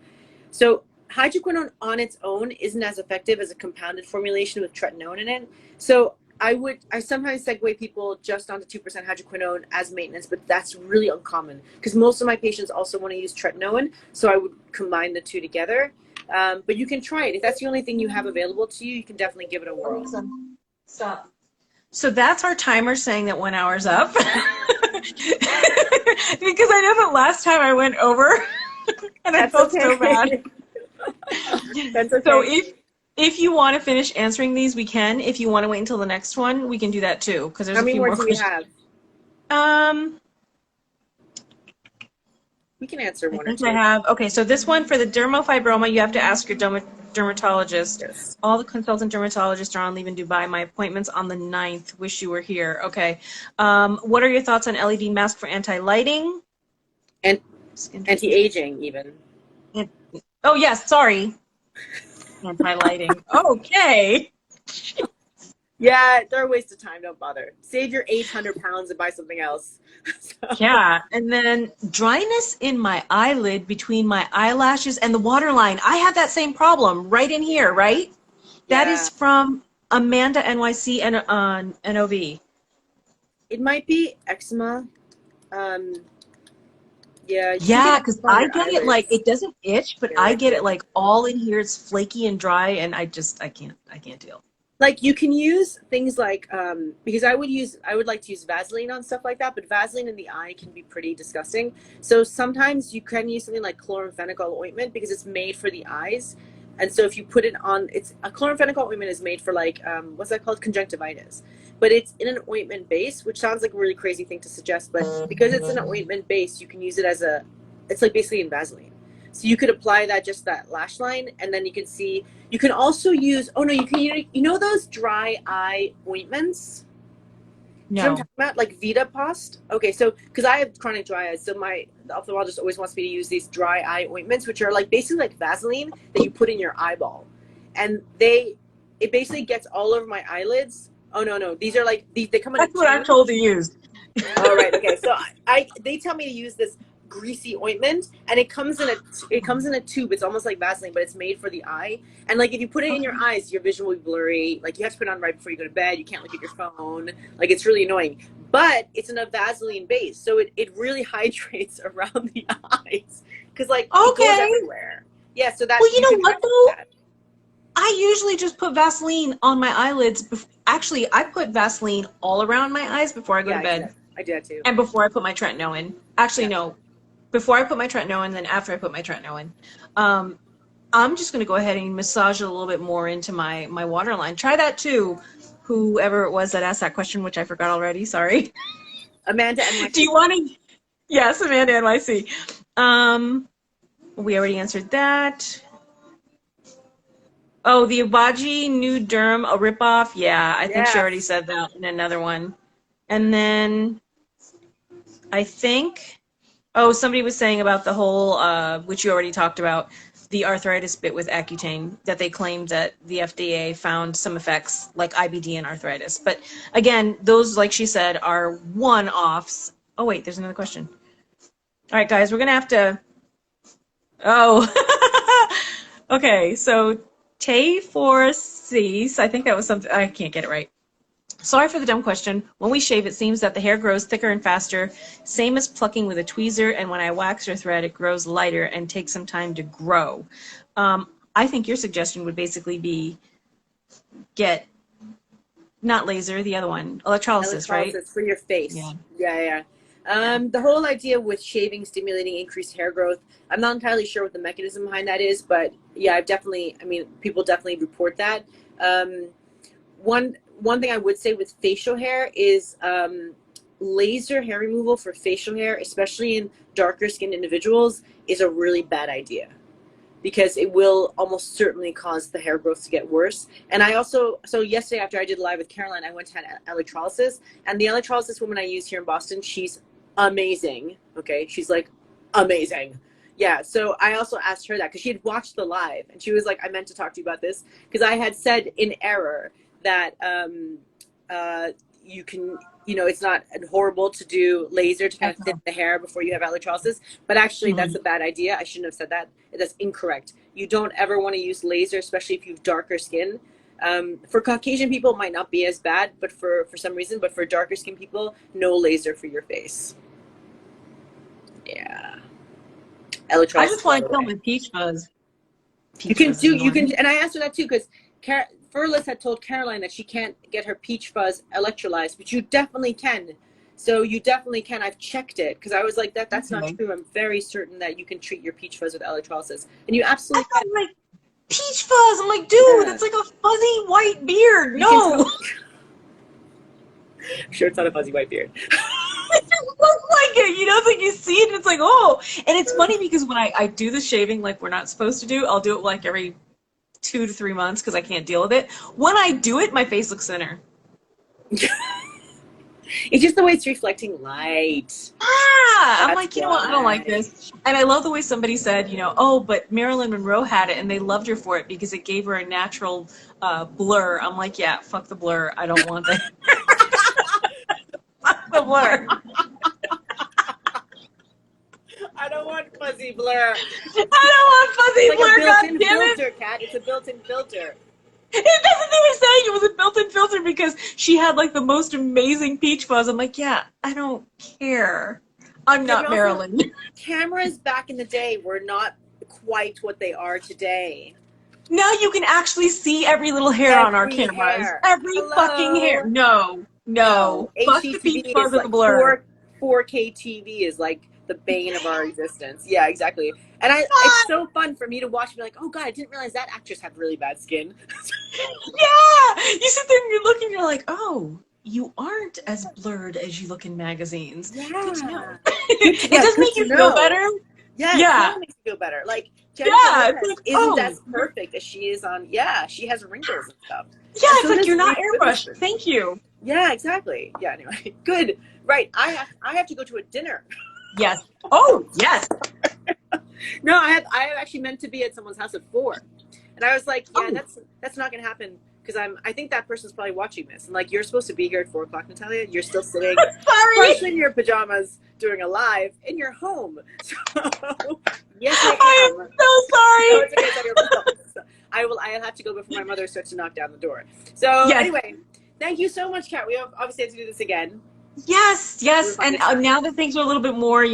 So hydroquinone on its own isn't as effective as a compounded formulation with tretinoin in it. So I sometimes segue people just onto 2% hydroquinone as maintenance, but that's really uncommon because most of my patients also want to use tretinoin. So I would combine the two together. But you can try it. If that's the only thing you have available to you, you can definitely give it a whirl. Stop. So that's our timer saying that 1 hour's up. Because I know that last time I went over and I felt so bad. That's okay. So if you want to finish answering these, we can. If you want to wait until the next one, we can do that too. Because there's How a many few more more do we questions. have? We can answer one or two. I have. Okay, so this one for the dermatofibroma, you have to ask your dermatologist. Yes. All the consultant dermatologists are on leave in Dubai. My appointment's on the 9th. Wish you were here. Okay. What are your thoughts on LED mask for anti-lighting? And anti-aging even. Oh, yes, sorry. Anti-lighting. Okay. Yeah, they're a waste of time. Don't bother. Save your 800 pounds and buy something else. Yeah, and then dryness in my eyelid between my eyelashes and the waterline. I have that same problem right in here, right? Yeah. That is from Amanda NYC and NOV. It might be eczema. Yeah. Yeah, because I get it like, eyelids. it doesn't itch, but I get it like all in here. It's flaky and dry, and I can't deal. Like you can use things like because I would like to use Vaseline on stuff like that, but Vaseline in the eye can be pretty disgusting. So sometimes you can use something like chloramphenicol ointment because it's made for the eyes. And so if you put it on, it's a chloramphenicol ointment is made for like what's that called, conjunctivitis, but it's in an ointment base, which sounds like a really crazy thing to suggest, but because it's in an ointment base, you can use it as it's like basically in Vaseline. So you could apply that just that lash line, and then you can see. You can also use. Oh no, you can. You know those dry eye ointments? No. Do you know what I'm talking about? Like Vita Post. Okay, so because I have chronic dry eyes, so the ophthalmologist always wants me to use these dry eye ointments, which are like basically like Vaseline that you put in your eyeball, and it basically gets all over my eyelids. Oh no, these are like they come in. That's what I'm told to use. All right. Okay. So they tell me to use this greasy ointment, and it comes in a tube. It's almost like Vaseline, but it's made for the eye. And like if you put it in your eyes, your vision will be blurry. Like you have to put it on right before you go to bed. You can't look at your phone. Like it's really annoying. But it's in a Vaseline base, so it really hydrates around the eyes because like it goes everywhere. Yeah. So that. Well, you know what though? That. I usually just put Vaseline on my eyelids. Actually, I put Vaseline all around my eyes before I go to bed. I do that too. And before I put my Tretinoin. Actually, no. Before I put my Tretinoin, then after I put my Tretinoin. I'm just going to go ahead and massage it a little bit more into my waterline. Try that too, whoever it was that asked that question, which I forgot already. Sorry. Amanda NYC. Do you want to? Yes, Amanda NYC. We already answered that. Oh, the Abaji New Derm, a ripoff? Yeah, I think she already said that in another one. And then I think, somebody was saying about the whole, which you already talked about, the arthritis bit with Accutane, that they claimed that the FDA found some effects like IBD and arthritis. But again, those, like she said, are one-offs. Oh, wait, there's another question. All right, guys, we're going to have to, okay, so Tay for Cease, I think that was something, I can't get it right. Sorry for the dumb question. When we shave, it seems that the hair grows thicker and faster, same as plucking with a tweezer, and when I wax or thread, it grows lighter and takes some time to grow. I think your suggestion would basically be get, not laser, the other one, electrolysis, right? For your face. Yeah. The whole idea with shaving stimulating increased hair growth, I'm not entirely sure what the mechanism behind that is, but yeah, people definitely report that. One thing I would say with facial hair is laser hair removal for facial hair, especially in darker skinned individuals, is a really bad idea because it will almost certainly cause the hair growth to get worse. And so yesterday after I did live with Caroline, I went to have electrolysis, and the electrolysis woman I use here in Boston, she's amazing. Okay. She's like amazing. Yeah. So I also asked her that because she had watched the live, and she was like, I meant to talk to you about this because I had said in error that you can, it's not horrible to do laser to kind of thin the hair before you have electrolysis, but actually that's a bad idea. I shouldn't have said that. That's incorrect. You don't ever want to use laser, especially if you have darker skin. For Caucasian people, it might not be as bad, but for some reason, but for darker skin people, no laser for your face. Yeah. I just want to kill my peach fuzz. You can, and I asked her that too, because Furless had told Caroline that she can't get her peach fuzz electrolyzed, but you definitely can. So you definitely can. I've checked it, because I was like, that's not true. I'm very certain that you can treat your peach fuzz with electrolysis, and you absolutely can. Like, peach fuzz. I'm like, dude, it's like a fuzzy white beard. No. I'm sure it's not a fuzzy white beard. It just looks like it, it's like you see it and it's like, oh. And it's funny because when I do the shaving like we're not supposed to do, I'll do it like every 2 to 3 months because I can't deal with it. When I do it, my face looks thinner. It's just the way it's reflecting light. I'm like, you know what, I don't like this. And I love the way somebody said, oh, but Marilyn Monroe had it and they loved her for it because it gave her a natural blur. I'm like, yeah, fuck the blur. I don't want that. Fuck the blur. I don't want fuzzy blur. I don't want fuzzy blur, goddammit. It's a built-in filter, Kat. It's a built-in filter. It doesn't even say it was a built-in filter because she had like the most amazing peach fuzz. I'm like, yeah, I don't care. I'm not Marilyn. Cameras back in the day were not quite what they are today. Now you can actually see every little hair on our cameras. Every fucking hair. No. Fuck the peach fuzz with the blur. 4K TV is like the bane of our existence. Yeah, exactly. And it's so fun for me to watch and be like, oh god, I didn't realize that actress had really bad skin. Yeah! You sit there and you look and you're like, oh, you aren't as blurred as you look in magazines. Yeah. Good to know. It does make you feel better. Yeah, it makes you feel better. Like, Jennifer Lopez isn't as perfect as she is on, she has wrinkles and stuff. Yeah, it's like you're not airbrushed. Thank you. Yeah, exactly. Yeah, anyway. Good. Right. I have to go to a dinner. Yes. Oh, yes. No, I have actually meant to be at someone's house at 4. And I was like, that's not gonna happen because I think that person's probably watching this. And like, you're supposed to be here at 4 o'clock, Natalia. You're still sitting partially in your pajamas doing a live in your home. So yes, I am. So sorry. No, it's okay, it's on your phone. So I'll have to go before my mother starts to knock down the door. So anyway, thank you so much, Kat. We obviously have to do this again. Yes. And now that things are a little bit more,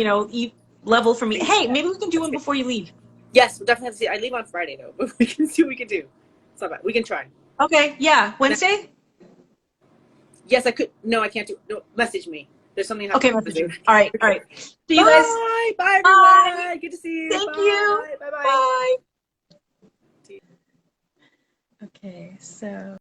level for me. Hey, maybe we can do one before you leave. Yes, we'll definitely have to see. I leave on Friday though, but we can see what we can do. It's not bad. We can try. Okay. Yeah. Wednesday? Yes, I could. No, I can't do. No, message me. There's something. Okay, message me. All right. See you guys. Bye, everyone. Good to see you. Thank you. Bye. Okay, so.